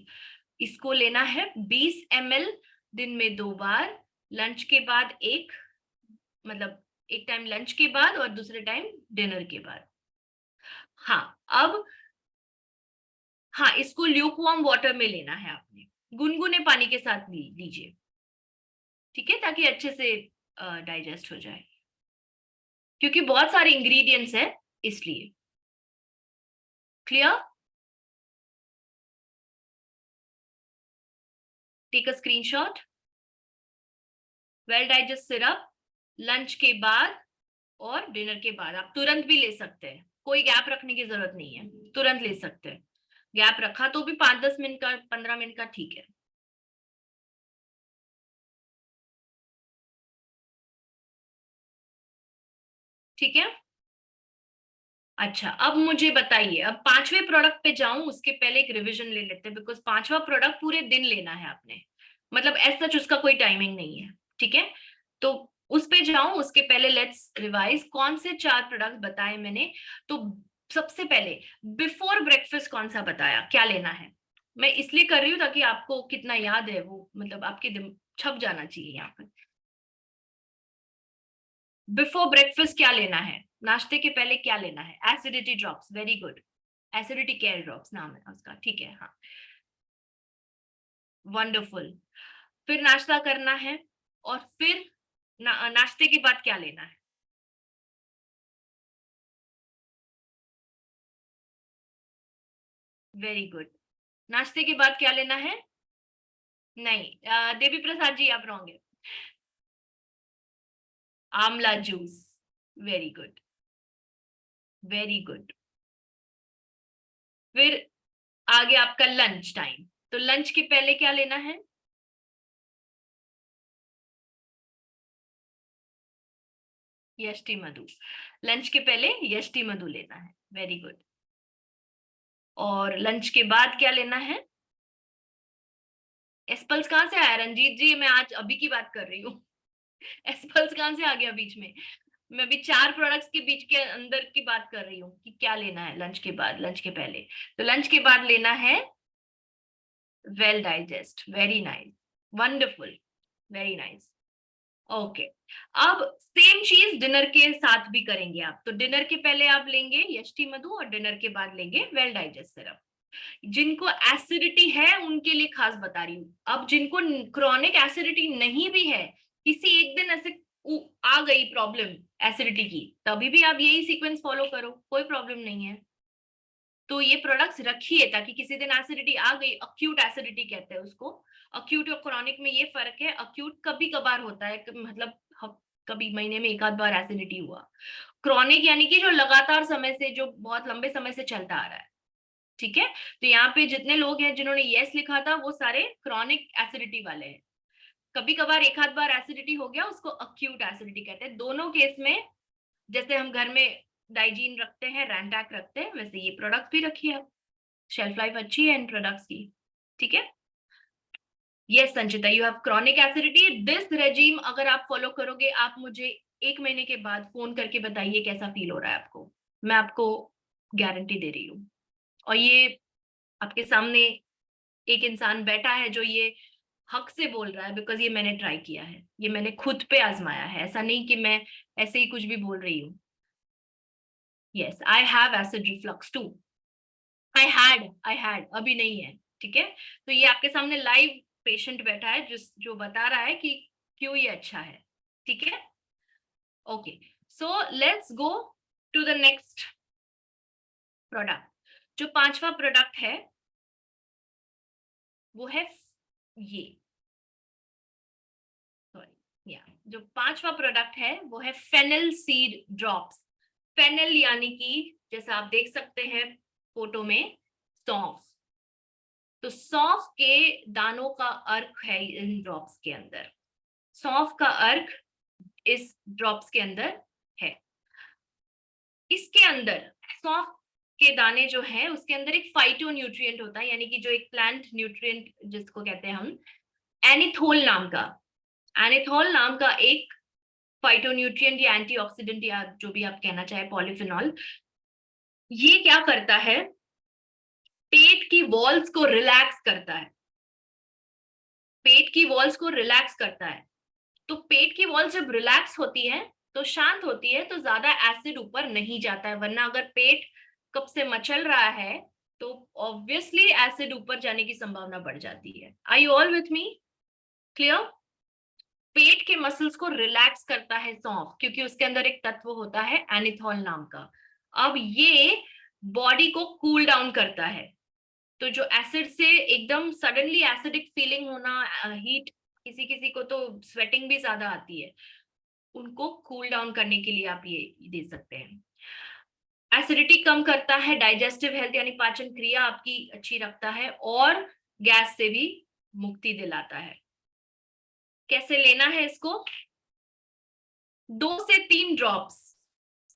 इसको लेना है 20 ml, दिन में 2 बार, लंच के बाद एक, मतलब एक टाइम लंच के बाद और दूसरे टाइम डिनर के बाद। हाँ, इसको ल्यूकवार्म वाटर में लेना है आपने, गुनगुने पानी के साथ लीजिए। ठीक है, ताकि अच्छे से डाइजेस्ट हो जाए, क्योंकि बहुत सारे इंग्रेडिएंट्स है इसलिए। Clear? Take a screenshot. Well digest syrup lunch के बाद और डिनर के बाद, आप तुरंत भी ले सकते हैं, कोई गैप रखने की जरूरत नहीं है, तुरंत ले सकते हैं। गैप रखा तो भी 5-10 मिनट का, 15 मिनट का, ठीक है। ठीक है, अच्छा अब मुझे बताइए, अब 5वें प्रोडक्ट पे जाऊं उसके पहले एक रिवीजन ले लेते हैं, बिकॉज 5वां प्रोडक्ट पूरे दिन लेना है आपने। मतलब ऐसा उसका कोई टाइमिंग नहीं है, ठीक है। तो उस पे जाऊं उसके पहले लेट्स रिवाइज कौन से 4 प्रोडक्ट बताए मैंने। तो सबसे पहले बिफोर ब्रेकफास्ट कौन सा बताया, क्या लेना है। मैं इसलिए कर रही हूँ ताकि आपको कितना याद है वो, मतलब आपके छप जाना चाहिए यहाँ पर। बिफोर ब्रेकफास्ट क्या लेना है, नाश्ते के पहले क्या लेना है, acidity drops, very good, acidity care drops नाम है उसका, ठीक है, हाँ, वंडरफुल। फिर नाश्ता करना है, और फिर नाश्ते के बाद क्या लेना है। Very good. नाश्ते के बाद क्या लेना है, नहीं, देवी प्रसाद जी आप रॉन्ग है, Amla juice, very good, very good. फिर आगे आपका लंच टाइम, तो लंच के पहले क्या लेना है, यष्टि मधु, लंच के पहले यष्टि मधु लेना है, वेरी गुड। और लंच के बाद क्या लेना है, एस्पल्स कहाँ से आया रंजीत जी, मैं आज अभी की बात कर रही हूँ। एस्पल्स कहाँ से आ गया बीच में, मैं अभी 4 प्रोडक्ट्स के बीच के अंदर की बात कर रही हूँ कि क्या लेना है लंच के बाद, लंच के पहले। तो लंच के बाद लेना है well digest, very nice, wonderful, very nice, okay. अब सेम चीज डिनर के साथ भी करेंगे आप, तो डिनर के पहले आप लेंगे यष्टि मधु और डिनर के बाद लेंगे वेल डाइजेस्ट सिरप। जिनको एसिडिटी है उनके लिए खास बता रही हूँ। अब जिनको क्रॉनिक एसिडिटी नहीं भी है, किसी एक दिन ऐसे आ गई प्रॉब्लम एसिडिटी की, तभी भी आप यही सीक्वेंस फॉलो करो, कोई प्रॉब्लम नहीं है। तो ये प्रोडक्ट्स रखिए ताकि किसी दिन एसिडिटी आ गई, अक्यूट एसिडिटी कहते हैं उसको। अक्यूट और क्रॉनिक में ये फर्क है, अक्यूट कभी कभार होता है, मतलब कभी महीने में एक आध बार एसिडिटी हुआ। क्रॉनिक यानी कि जो लगातार समय से, जो बहुत लंबे समय से चलता आ रहा है, ठीक है। तो यहाँ पे जितने लोग हैं जिन्होंने यस लिखा था वो सारे क्रॉनिक एसिडिटी वाले हैं। कभी कभार एक आध बार एसिडिटी हो गया उसको अक्यूट एसिडिटी कहते हैं। दोनों केस में जैसे हम घर में डाइजीन रखते हैं, रैंटैक रखते हैं, वैसे ये प्रोडक्ट भी रखिए आप, शेल्फ लाइफ अच्छी है इन प्रोडक्ट्स की, ठीक है। Yes Sanchita, you have chronic acidity, this regime अगर आप फॉलो करोगे, आप मुझे 1 महीने के बाद फोन करके बताइए कैसा फील हो रहा है आपको, मैं आपको गारंटी दे रही हूँ। और ये आपके सामने एक इंसान बैठा है जो ये हक से बोल रहा है, बिकॉज ये मैंने ट्राई किया है, ये मैंने खुद पे आजमाया है, ऐसा नहीं कि मैं ऐसे ही कुछ भी बोल रही हूँ। Yes, I have acid reflux too, I had, अभी नहीं है, ठीक है। तो ये आपके सामने लाइव पेशेंट बैठा है जो बता रहा है कि क्यों ये अच्छा है, ठीक है। Okay, so let's go to the next product. जो 5वां प्रोडक्ट है वो है ये, सॉरी, या जो 5वां प्रोडक्ट है वो है फेनल सीड ड्रॉप्स। फेनल यानी कि जैसा आप देख सकते हैं फोटो में, सौंफ। तो सौंफ के दानों का अर्क है इन ड्रॉप्स के अंदर, सौंफ का अर्क इस ड्रॉप्स के अंदर है। इसके अंदर सौंफ के दाने जो है उसके अंदर एक फाइटो न्यूट्रिएंट होता है, यानी कि जो एक प्लांट न्यूट्रिएंट जिसको कहते हैं हम एनिथोल नाम का, एनिथोल नाम का एक फाइटोन्यूट्रिएंट या एंटीऑक्सीडेंट या जो भी आप कहना चाहे, पॉलीफिनॉल, ये क्या करता है, पेट की वॉल्स को रिलैक्स करता है, पेट की वॉल्स को रिलैक्स करता है। तो पेट की वॉल्स जब रिलैक्स होती है तो शांत होती है, तो ज्यादा एसिड ऊपर नहीं जाता है, वरना अगर पेट कब से मचल रहा है तो ऑब्वियसली एसिड ऊपर जाने की संभावना बढ़ जाती है। Are you all with me, clear. पेट के मसल्स को रिलैक्स करता है सौंफ, क्योंकि उसके अंदर एक तत्व होता है एनिथॉल नाम का। अब ये बॉडी को कूल डाउन करता है, तो जो एसिड से एकदम सडनली एसिडिक फीलिंग होना, हीट, किसी किसी को तो स्वेटिंग भी ज्यादा आती है, उनको कूल डाउन करने के लिए आप ये दे सकते हैं। एसिडिटी कम करता है, डाइजेस्टिव हेल्थ यानी पाचन क्रिया आपकी अच्छी रखता है, और गैस से भी मुक्ति दिलाता है। कैसे लेना है इसको, 2 से 3 ड्रॉप्स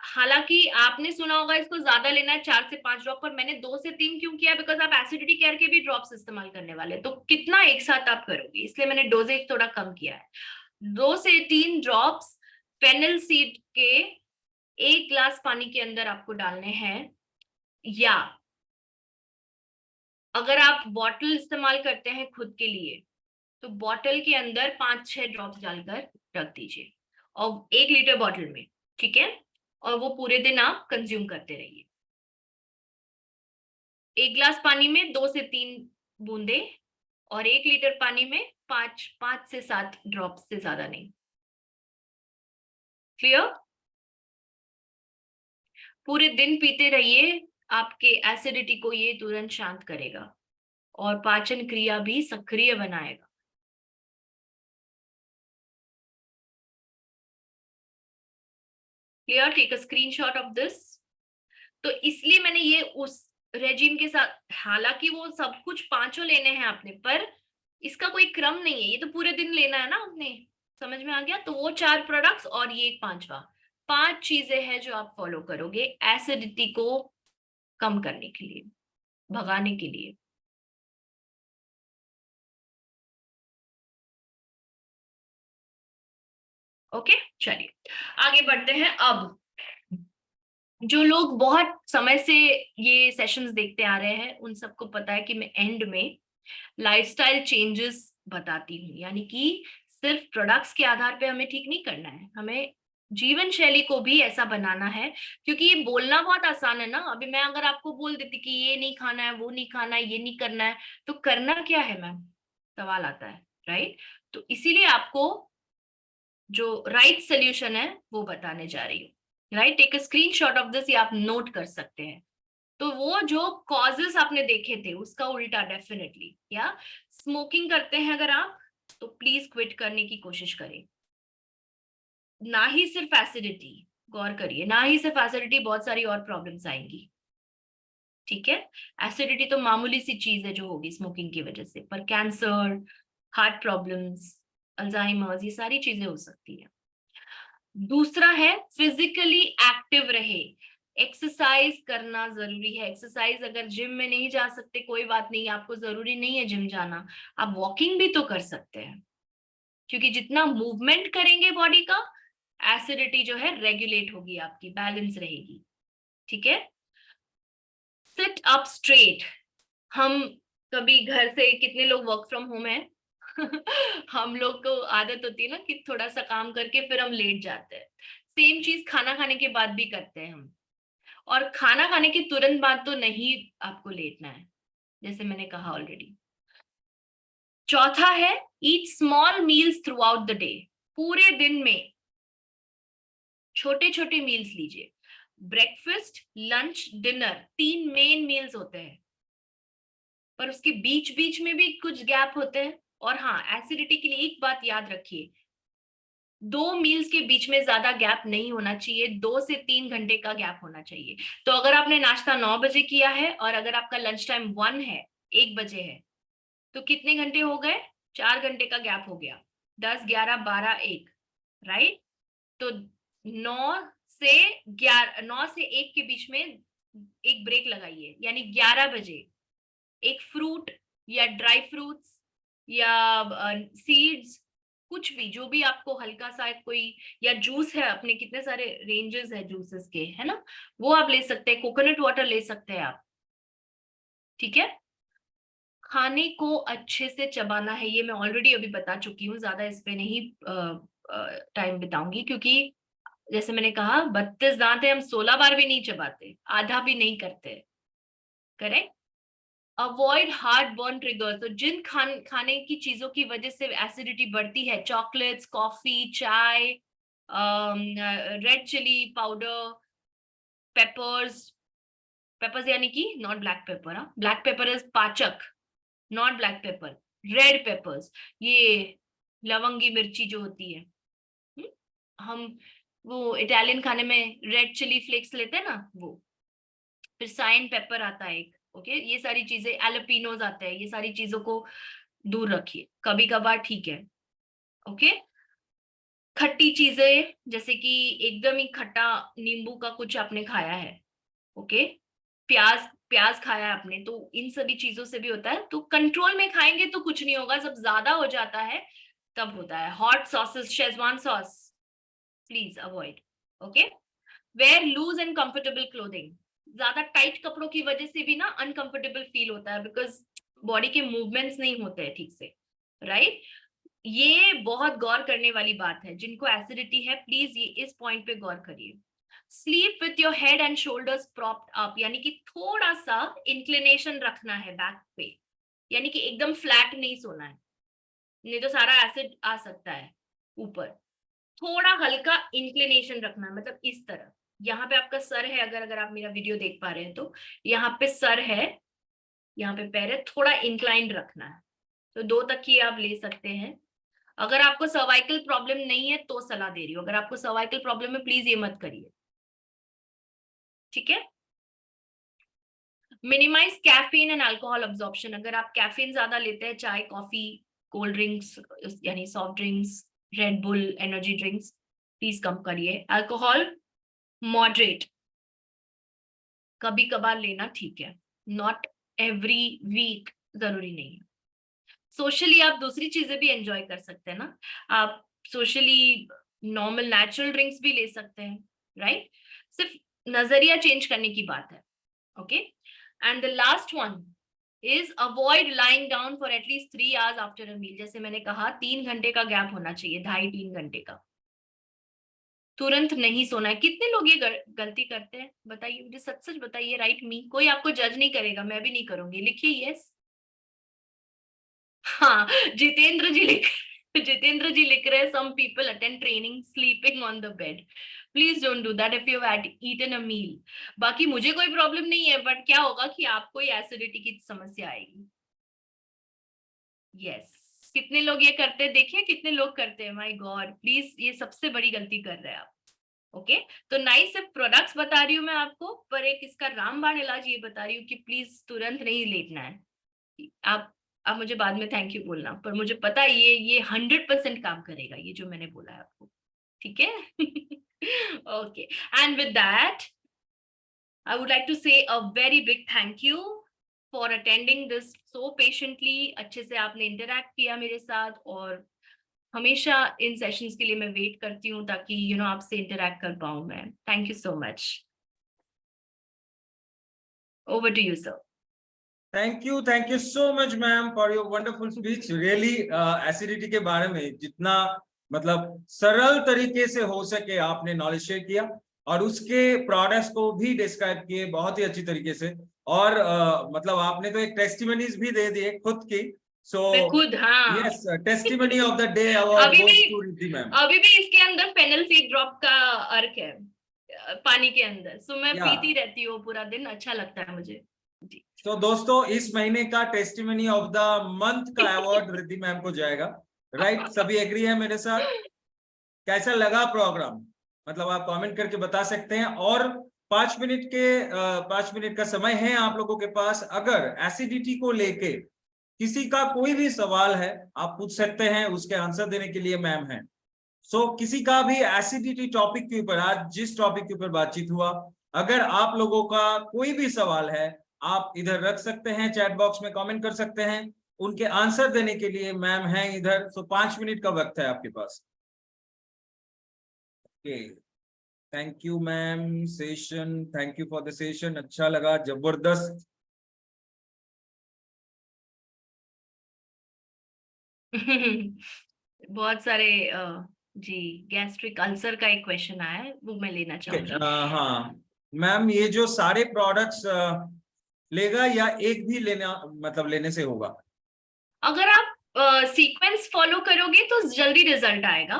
हालांकि आपने सुना होगा इसको ज्यादा लेना है 4 से 5 ड्रॉप, पर मैंने 2 से 3 क्यों किया, बिकॉज आप एसिडिटी केयर के भी ड्रॉप्स इस्तेमाल करने वाले, तो कितना एक साथ आप करोगे, इसलिए मैंने डोजेज थोड़ा कम किया है। 2 से 3 ड्रॉप्स फेनिल सीड के 1 ग्लास पानी के अंदर आपको डालने हैं, या अगर आप बॉटल इस्तेमाल करते हैं खुद के लिए तो बॉटल के अंदर 5-6 ड्रॉप्स डालकर रख दीजिए, और 1 लीटर बॉटल में, ठीक है, और वो पूरे दिन आप कंज्यूम करते रहिए। 1 ग्लास पानी में 2 से 3 बूंदे, और 1 लीटर पानी में 5 से 7 ड्रॉप्स से ज्यादा नहीं। क्लियर? पूरे दिन पीते रहिए, आपके एसिडिटी को ये तुरंत शांत करेगा और पाचन क्रिया भी सक्रिय बनाएगा। Clear? Take a screenshot of this. तो इसलिए मैंने ये उस रेजिम के साथ, हालांकि वो सब कुछ पांचों लेने हैं आपने, पर इसका कोई क्रम नहीं है, ये तो पूरे दिन लेना है ना आपने। समझ में आ गया? तो वो 4 प्रोडक्ट्स और ये 5वां, 5 चीजें हैं जो आप फॉलो करोगे एसिडिटी को कम करने के लिए, भगाने के लिए। ओके, चलिए आगे बढ़ते हैं। अब जो लोग बहुत समय से ये सेशंस देखते आ रहे हैं उन सबको पता है कि मैं एंड में लाइफस्टाइल चेंजेस बताती हूँ, यानी कि सिर्फ प्रोडक्ट्स के आधार पे हमें ठीक नहीं करना है, हमें जीवन शैली को भी ऐसा बनाना है। क्योंकि ये बोलना बहुत आसान है ना, अभी मैं अगर आपको बोल देती कि ये नहीं खाना है, वो नहीं खाना है, ये नहीं करना है, तो करना क्या है मैम, सवाल आता है, राइट? तो इसीलिए आपको जो राइट सोल्यूशन है वो बताने जा रही हूँ, right? Take a screenshot of this, ये आप नोट कर सकते हैं। तो वो जो कॉजेस आपने देखे थे उसका उल्टा डेफिनेटली, या स्मोकिंग करते हैं अगर आप, तो प्लीज क्विट करने की कोशिश करें। ना ही सिर्फ एसिडिटी, गौर करिए, ना ही सिर्फ एसिडिटी, बहुत सारी और प्रॉब्लम्स आएंगी, ठीक है? एसिडिटी तो मामूली सी चीज है जो होगी स्मोकिंग की वजह से, पर कैंसर, हार्ट प्रॉब्लम्स, अल्जाइमर्स, ये सारी चीजें हो सकती है। दूसरा है फिजिकली एक्टिव रहे, एक्सरसाइज करना जरूरी है। एक्सरसाइज अगर जिम में नहीं जा सकते कोई बात नहीं, आपको जरूरी नहीं है जिम जाना, आप वॉकिंग भी तो कर सकते हैं, क्योंकि जितना मूवमेंट करेंगे बॉडी का, एसिडिटी जो है रेगुलेट होगी, आपकी बैलेंस रहेगी, ठीक है? Sit up straight. हम कभी घर से, कितने लोग वर्क फ्रॉम होम है हम लोग को आदत होती है ना कि थोड़ा सा काम करके फिर हम लेट जाते हैं। सेम चीज खाना खाने के बाद भी करते हैं हम, और खाना खाने के तुरंत बाद तो नहीं आपको लेटना है, जैसे मैंने कहा ऑलरेडी। चौथा है eat small meals through out the day. पूरे दिन में छोटे छोटे मील्स लीजिए। Breakfast, lunch, dinner, 3 main meals होते हैं, पर उसके बीच बीच में भी कुछ गैप होते हैं। और हाँ, एसिडिटी के लिए एक बात याद रखिए, 2 मील्स के बीच में ज्यादा गैप नहीं होना चाहिए, 2 से 3 घंटे का गैप होना चाहिए। तो अगर आपने नाश्ता 9 बजे किया है और अगर आपका लंच टाइम 1 है, 1 बजे है, तो कितने घंटे हो गए? 4 घंटे का गैप हो गया। 10, 11, 12, 1, राइट? तो 9 से 1 के बीच में एक ब्रेक लगाइए, यानी 11 बजे एक फ्रूट या ड्राई फ्रूट्स या सीड्स, कुछ भी, जो भी आपको हल्का सा कोई, या जूस है, अपने कितने सारे रेंजेस है जूसेस के, है ना, वो आप ले सकते हैं, कोकोनट वाटर ले सकते हैं आप, ठीक है? खाने को अच्छे से चबाना है, ये मैं ऑलरेडी अभी बता चुकी हूँ, ज्यादा इस पे नहीं टाइम बिताऊंगी, क्योंकि जैसे मैंने कहा 32 दांत है, हम 16 बार भी नहीं चबाते, आधा भी नहीं करते, correct? Avoid heart burn trigger. तो जिन खाने की चीजों की वजह से एसिडिटी बढ़ती है, चॉकलेट्स, कॉफी, चाय, red chilli powder, peppers, peppers यानी कि नॉट ब्लैक पेपर, हाँ, ब्लैक पेपर इज पाचक, not black pepper, red peppers, ये लवंगी मिर्ची जो होती है, हम्म? हम वो इटालियन खाने में रेड चिली फ्लेक्स लेते हैं ना, वो, फिर साइन पेपर आता है एक, ओके, ये सारी चीजें, एलोपिनोज आते हैं, ये सारी चीजों को दूर रखिए, कभी कभार ठीक है, ओके? खट्टी चीजें, जैसे कि एकदम ही खट्टा नींबू का कुछ आपने खाया है, ओके, प्याज प्याज खाया है आपने, तो इन सभी चीजों से भी होता है। तो कंट्रोल में खाएंगे तो कुछ नहीं होगा, जब ज्यादा हो जाता है तब होता है। Hot sauces, Schezwan sauce, please avoid. Okay, wear loose and comfortable clothing. ज्यादा टाइट कपड़ों की वजह से भी ना अनकंफर्टेबल फील होता है, बिकॉज बॉडी के मूवमेंट्स नहीं होते हैं ठीक से, राइट। ये बहुत गौर करने वाली बात है, जिनको एसिडिटी है प्लीज ये इस पॉइंट पे गौर करिए। Sleep with your head and shoulders propped up, यानी कि थोड़ा सा इंक्लिनेशन रखना है बैक पे, यानी कि एकदम फ्लैट नहीं सोना है, नहीं तो सारा एसिड आ सकता है ऊपर। थोड़ा हल्का इंक्लिनेशन रखना है, मतलब इस तरह। यहाँ पे आपका सर है, अगर अगर आप मेरा वीडियो देख पा रहे हैं तो यहाँ पे सर है, यहाँ पे पैर है, थोड़ा इंक्लाइंड रखना है। तो 2 तकिए आप ले सकते हैं। अगर आपको सर्वाइकल प्रॉब्लम नहीं है तो सलाह दे रही हूँ, अगर आपको सर्वाइकल प्रॉब्लम है प्लीज ये मत करिए, ठीक है। Minimise caffeine and alcohol absorption. अगर आप कैफीन ज्यादा लेते हैं, चाय, कॉफी, कोल्ड ड्रिंक्स यानी soft drinks, Red Bull, energy drinks, please कम करिए। अल्कोहल मॉडरेट, कभी कभार लेना ठीक है, नॉट एवरी वीक, जरूरी नहीं है। सोशली आप दूसरी चीजें भी एंजॉय कर सकते हैं ना, आप सोशली नॉर्मल नेचुरल ड्रिंक्स भी ले सकते हैं, राइट। सिर्फ नजरिया चेंज करने की बात है, okay. And the last one is avoid lying down for at least 3 hours after a meal. जैसे मैंने कहा 3 घंटे का गैप होना चाहिए, 2.5-3 घंटे का। तुरंत नहीं सोना है। कितने लोग ये गलती करते हैं बताइए, मुझे सच सच बताइए, राइट मी। कोई आपको जज नहीं करेगा, मैं भी नहीं करूंगी, लिखिए यस। हाँ, जितेंद्र जी लिख रहे हैं, some people attend training sleeping on the bed. Please don't do that if you have eaten a meal. बाकी मुझे कोई प्रॉब्लम नहीं है, बट क्या होगा कि आपको ये एसिडिटी की समस्या आएगी। यस, कितने लोग ये करते हैं, देखिए कितने लोग करते हैं, माय गॉड। प्लीज, ये सबसे बड़ी गलती कर रहे हैं आप, ओके। तो नाइस, सिर्फ प्रोडक्ट्स बता रही हूँ मैं आपको, पर एक इसका रामबाण इलाज ये बता रही हूँ कि प्लीज तुरंत नहीं लेटना है। आप मुझे बाद में थैंक यू बोलना, पर मुझे पता है ये 100% काम करेगा, ये जो मैंने बोला है आपको, ठीक है। Okay, and with that I would like to say a very big thank you for attending this so patiently. अच्छे से आपने इंटरैक्ट किया मेरे साथ, और हमेशा इन सेशंस के लिए मैं वेट करती हूँ ताकि आपसे इंटरैक्ट कर पाऊं मैं। Thank you so much. Over to you sir. Thank you so much ma'am for your wonderful speech. Really acidity के बारे में जितना मतलब सरल तरीके से हो सके आपने नॉलेज शेयर किया, और उसके प्रोडक्ट्स को भी डिस्क्राइब किए बहुत ही अच्छी तरीके से। और मतलब आपने तो एक टेस्टिमनीज भी दे दिए खुद की। सो मैं खुद, हाँ। Yes, testimony of the day award अभी भी गोस टू रिद्धि मैम। अभी भी इसके अंदर फेनल ड्रॉप का अर्क है पानी के अंदर, सो मैं या पीती रहती हूँ पूरा दिन, अच्छा लगता है मुझे जी। तो दोस्तों, इस महीने का टेस्टिमनी ऑफ द मंथ का अवार्ड रिद्धि मैम को जाएगा। राइट, सभी एग्री है मेरे साथ? कैसा लगा प्रोग्राम, मतलब आप कमेंट करके बता सकते हैं। और 5 मिनट का समय है आप लोगों के पास। अगर एसिडिटी को लेके किसी का कोई भी सवाल है, आप पूछ सकते हैं, उसके आंसर देने के लिए मैम है। सो किसी का भी एसिडिटी टॉपिक के ऊपर, आज जिस टॉपिक के ऊपर बातचीत हुआ, अगर आप लोगों का कोई भी सवाल है, आप इधर रख सकते हैं, चैट बॉक्स में कमेंट कर सकते हैं। उनके आंसर देने के लिए मैम है इधर। सो 5 मिनट का वक्त है आपके पास। Okay, thank you ma'am. Session, thank you for the session, अच्छा लगा, जबरदस्त। बहुत सारे जी, गैस्ट्रिक अल्सर का एक क्वेश्चन आया है, वो मैं लेना चाहूंगी। हाँ मैम, ये जो सारे प्रोडक्ट्स लेगा या एक भी लेना, मतलब लेने से होगा? अगर आप सीक्वेंस फॉलो करोगे तो जल्दी रिजल्ट आएगा,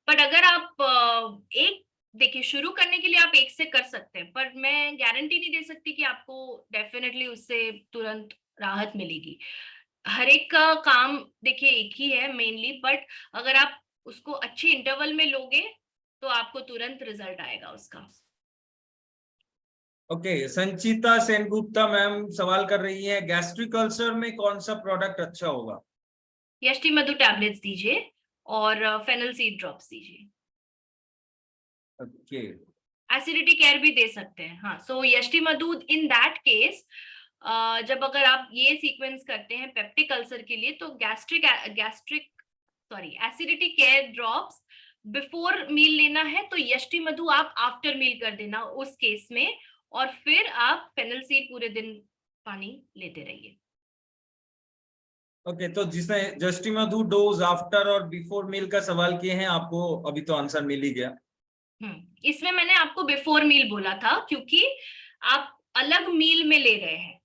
बट अगर आप एक देखिए, शुरू करने के लिए आप एक से कर सकते हैं, पर मैं गारंटी नहीं दे सकती कि आपको डेफिनेटली उससे तुरंत राहत मिलेगी। हर एक का काम देखिए एक ही है मेनली, बट अगर आप उसको अच्छे इंटरवल में लोगे तो आपको तुरंत रिजल्ट आएगा उसका। ओके, संचिता सेनगुप्ता मैम सवाल कर रही है, गैस्ट्रिक अल्सर में कौन सा प्रोडक्ट अच्छा होगा? यष्टि मधु टैबलेट्स दीजिए, और फेनल सीड ड्रॉप्स दीजिए। ओके एसिडिटी केयर भी दे सकते हैं। हाँ, सो यष्टि मधु इन दैट केस जब अगर आप ये सीक्वेंस करते हैं पेप्टिक अल्सर के लिए, तो acidity care drops before meal लेना है, तो यष्टि मधु आप आफ्टर मील कर देना उस केस में, और फिर आप फेनल सीड पूरे दिन पानी लेते रहिए। ओके, तो जिसने यष्टि मधु डोज आफ्टर और बिफोर मील का सवाल किए हैं, आपको अभी तो आंसर मिल ही गया। इसमें मैंने आपको बिफोर मील बोला था क्योंकि आप अलग मील में ले रहे हैं,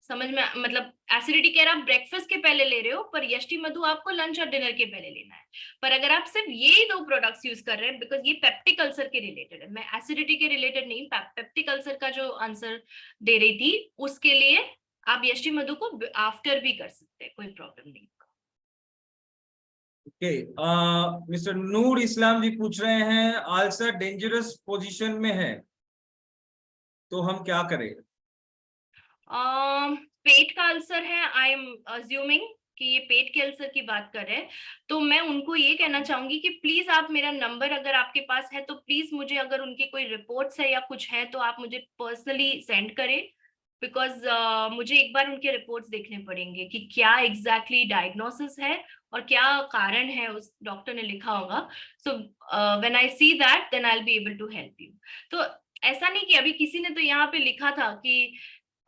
समझ में, मतलब एसिडिटी केयर आप ब्रेकफास्ट के पहले ले रहे हो, पर यष्टि मधु आपको लंच और डिनर के पहले लेना है। पर अगर आप सिर्फ ये दो प्रोडक्ट्स यूज कर रहे हैं, बिकॉज ये पेप्टिक अल्सर के रिलेटेड है, मैं एसिडिटी के रिलेटेड नहीं, पेप्टिक अल्सर का जो आंसर दे रही थी उसके लिए आप यष्टि मधु को आफ्टर भी कर सकते हैं, कोई प्रॉब्लम नहीं। ओके, मिस्टर नूर इस्लाम जी पूछ रहे हैं, अल्सर डेंजरस पोजीशन में है तो हम क्या करें? पेट का अल्सर है, आई एम अज्यूमिंग कि ये पेट के अल्सर की बात कर रहे हैं, तो मैं उनको ये कहना चाहूंगी कि प्लीज आप मेरा नंबर अगर आपके पास है तो प्लीज मुझे, अगर उनके कोई रिपोर्ट्स है या कुछ है तो आप मुझे पर्सनली सेंड करें, बिकॉज मुझे एक बार उनके रिपोर्ट्स देखने पड़ेंगे कि क्या एग्जैक्टली डायग्नोसिस है और क्या कारण है उस डॉक्टर ने लिखा होगा। So when I see that then I will be able to help you. तो ऐसा नहीं कि अभी किसी ने तो यहाँ पे लिखा था कि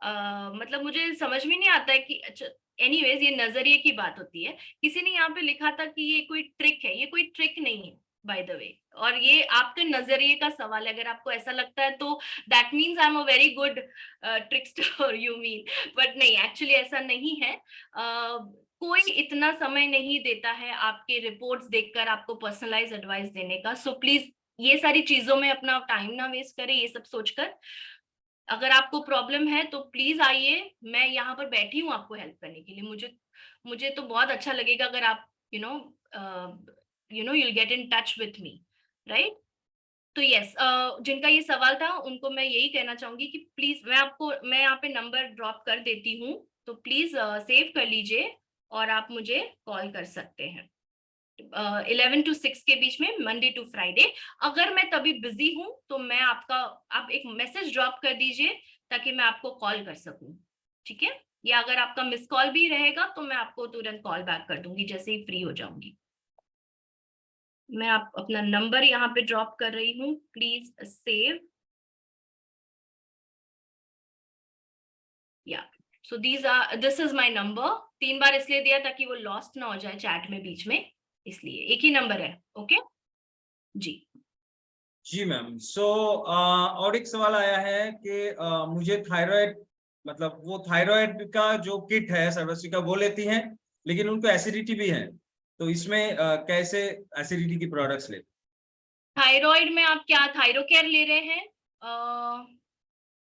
मतलब मुझे समझ में नहीं आता है कि, अच्छा एनीवेज ये नजरिए की बात होती है। किसी ने यहाँ पे लिखा था कि ये कोई ट्रिक है, ये कोई ट्रिक नहीं है बाय द वे, और ये आपके नजरिए का सवाल है। अगर आपको ऐसा लगता है तो that means I am a very good trickster you mean, but नहीं, एक्चुअली ऐसा नहीं है। कोई इतना समय नहीं देता है आपके रिपोर्ट्स देखकर आपको पर्सनलाइज एडवाइस देने का। सो प्लीज ये सारी चीजों में अपना टाइम ना वेस्ट करें ये सब सोचकर। अगर आपको प्रॉब्लम है तो प्लीज आइए, मैं यहाँ पर बैठी हूँ आपको हेल्प करने के लिए। मुझे तो बहुत अच्छा लगेगा अगर आप you'll get in touch with me, right? तो यस, जिनका ये सवाल था उनको मैं यही कहना चाहूंगी कि प्लीज मैं यहाँ पे नंबर ड्रॉप कर देती हूँ, तो प्लीज सेव कर लीजिए और आप मुझे कॉल कर सकते हैं 11 to 6 के बीच में, मंडे टू फ्राइडे। अगर मैं तभी बिजी हूं तो आप एक मैसेज ड्रॉप कर दीजिए ताकि मैं आपको कॉल कर सकूं, ठीक है? या अगर आपका मिस कॉल भी रहेगा तो मैं आपको तुरंत कॉल बैक कर दूंगी जैसे ही फ्री हो जाऊंगी। मैं अपना नंबर यहाँ पे ड्रॉप कर रही हूँ, प्लीज सेव। या so this is my number. 3 बार इसलिए दिया ताकि वो लॉस्ट ना हो जाए चैट में बीच में, इसलिए एक ही नंबर है। ओके जी। जी मैम। सो और एक सवाल आया है कि मुझे थायराइड, मतलब वो थायराइड का जो किट है सर्वश्री का वो लेती हैं, लेकिन उनको एसिडिटी भी है, तो इसमें कैसे एसिडिटी की प्रोडक्ट्स लेते? थायराइड में आप क्या थायरो केयर ले रहे हैं?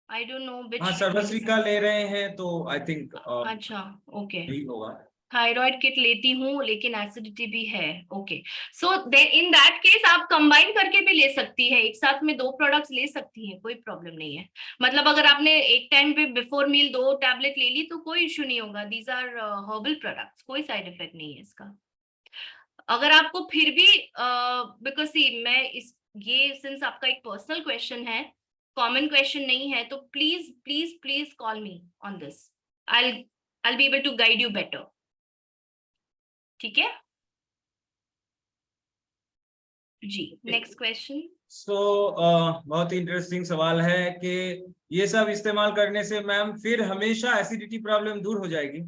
आई डोंट नो हाँ, विच सर्वश्री का ले रहे हैं तो आई थिंक अच्छा ओके, यही होगा। थायराइड किट लेती हूँ लेकिन एसिडिटी भी है। Okay, so in that case आप कंबाइन करके भी ले सकती है, एक साथ में 2 प्रोडक्ट्स ले सकती है, कोई प्रॉब्लम नहीं है। मतलब अगर आपने एक टाइम पे बिफोर मील 2 टैबलेट ले ली तो कोई इश्यू नहीं होगा। दीज आर हर्बल प्रोडक्ट्स, कोई साइड इफेक्ट नहीं है इसका। अगर आपको फिर भी बिकॉज ये सिंस आपका एक पर्सनल क्वेश्चन है, कॉमन क्वेश्चन नहीं है, तो please please please call me on this. I'll be able to guide you better, ठीक है जी। Next question. सो बहुत ही इंटरेस्टिंग सवाल है कि ये सब इस्तेमाल करने से मैम फिर हमेशा एसिडिटी प्रॉब्लम दूर हो जाएगी?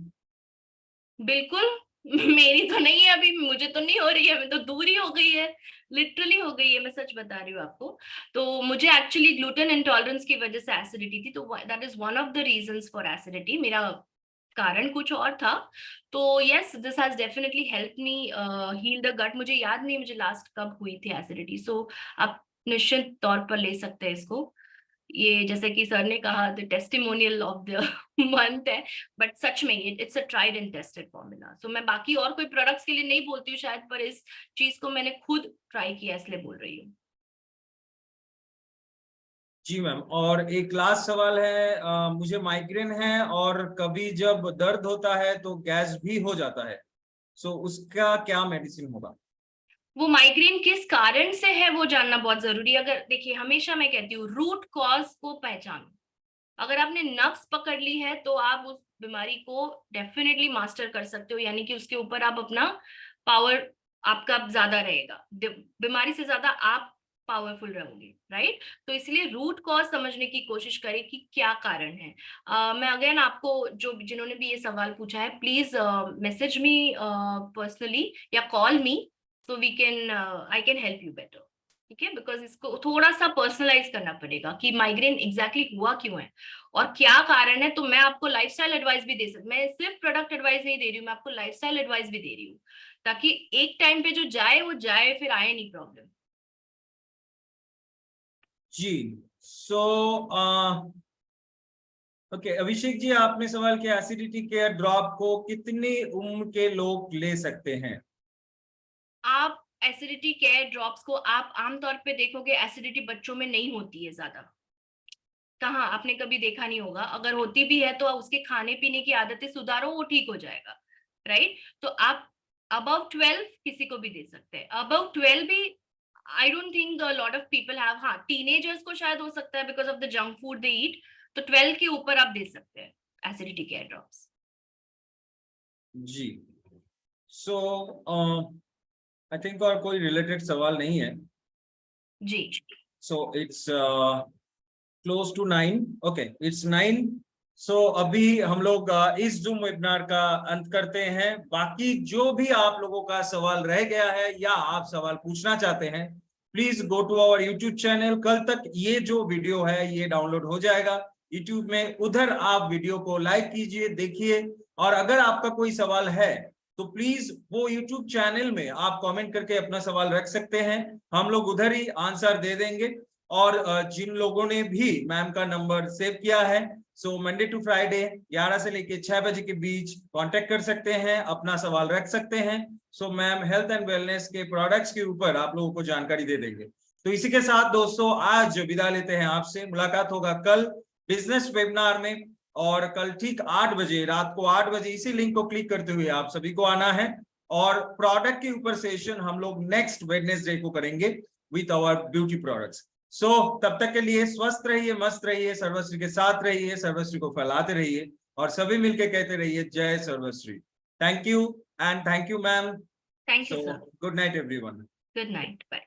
बिल्कुल मेरी तो नहीं है अभी, मुझे तो नहीं हो रही है, मैं तो दूर ही हो गई है, लिटरली हो गई है, मैं सच बता रही हूँ आपको। तो मुझे एक्चुअली ग्लूटेन इंटॉलरेंस की वजह से एसिडिटी थी, तो that is one of the reasons for acidity. मेरा कारण कुछ और था, तो yes this has definitely help me heal the gut. मुझे याद नहीं मुझे लास्ट कब हुई थी एसिडिटी, सो आप निश्चित तौर पर ले सकते हैं इसको। ये जैसे कि सर ने कहा the testimonial of the month है, बट सच में it's a tried and tested formula. So मैं बाकी और कोई प्रोडक्ट्स के लिए नहीं बोलती हूँ शायद, पर इस चीज को मैंने खुद ट्राई किया इसलिए बोल रही हूँ। जी मैम, और एक लास्ट सवाल है, मुझे माइग्रेन है और कभी जब दर्द होता है तो गैस भी हो जाता है, सो उसका क्या मेडिसिन होगा? वो माइग्रेन किस कारण से है वो जानना बहुत जरूरी है। अगर देखिए, हमेशा मैं कहती हूँ रूट कॉज को पहचानो। अगर आपने नब्ज पकड़ ली है तो आप उस बीमारी को डेफिनेटली मास्टर कर सकते हो, यानी कि उसके ऊपर आप अपना पावर आपका ज्यादा रहेगा, बीमारी से ज्यादा आप पावरफुल रहोगे, राइट। तो इसलिए रूट कॉज समझने की कोशिश करें कि क्या कारण है। मैं अगेन आपको, जो जिन्होंने भी ये सवाल पूछा है, प्लीज मैसेज मी पर्सनली या call me, so we can I can help you better, ठीक है। बिकॉज इसको थोड़ा सा पर्सनलाइज करना पड़ेगा कि माइग्रेन एग्जैक्टली हुआ क्यों है और क्या कारण है। तो मैं आपको लाइफस्टाइल एडवाइस भी दे सकती, मैं सिर्फ प्रोडक्ट एडवाइस नहीं दे रही हूँ, मैं आपको लाइफस्टाइल एडवाइस भी दे रही हूँ, ताकि एक टाइम पे जो जाए वो जाए, फिर आए नहीं प्रॉब्लम। जी, सो ओके अभिषेक जी, आपने सवाल किया एसिडिटी केयर ड्रॉप को कितनी उम्र के लोग ले सकते हैं? आप एसिडिटी केयर ड्रॉप्स को आप आमतौर पे देखोगे, एसिडिटी बच्चों में नहीं होती है ज्यादा, कहाँ आपने कभी देखा नहीं होगा। अगर होती भी है तो उसके खाने पीने की आदतें सुधारो, वो ठीक हो जाएगा, राइट। तो आप अबव 12 किसी को भी दे सकते हैं। अबव 12 भी I don't think lot of people have, हाँ टीनेजर्स को शायद हो सकता है because of the junk food they eat, तो 12 के ऊपर आप दे सकते हैं एसिडिटी केयर ड्रॉप्स। जी, सो आई थिंक और कोई रिलेटेड सवाल नहीं है। जी, so it's close to 9। Okay, it's 9। So अभी हम लोग इस जूम वेबिनार का अंत करते हैं। बाकी जो भी आप लोगों का सवाल रह गया है या आप सवाल पूछना चाहते हैं, please go to our YouTube channel. कल तक ये जो वीडियो है ये डाउनलोड हो जाएगा यूट्यूब में, उधर आप वीडियो को लाइक कीजिए, देखिए। और अगर आपका कोई सवाल है तो प्लीज वो यूट्यूब चैनल में आप कमेंट करके अपना सवाल रख सकते हैं, हम लोग उधर ही आंसर दे देंगे। और जिन लोगों ने भी मैम का नंबर सेव किया है, सो मंडे टू फ्राइडे 11 से लेके 6 बजे के बीच कांटेक्ट कर सकते हैं, अपना सवाल रख सकते हैं। So ma'am health and wellness के प्रोडक्ट्स के ऊपर आप लोगों को जानकारी दे देंगे। तो इसी के साथ दोस्तों आज विदा लेते हैं आपसे। मुलाकात होगा कल बिजनेस वेबिनार में, और कल ठीक 8 बजे, रात को 8 बजे इसी लिंक को क्लिक करते हुए आप सभी को आना है। और प्रोडक्ट के ऊपर सेशन हम लोग नेक्स्ट वेडनेसडे को करेंगे विथ आवर ब्यूटी प्रोडक्ट्स। सो तब तक के लिए स्वस्थ रहिए, मस्त रहिए, सर्वश्री के साथ रहिए, सर्वश्री को फैलाते रहिए और सभी मिलके कहते रहिए जय सर्वश्री। Thank you and thank you ma'am. Thank you sir. Good night everyone. Good night, bye.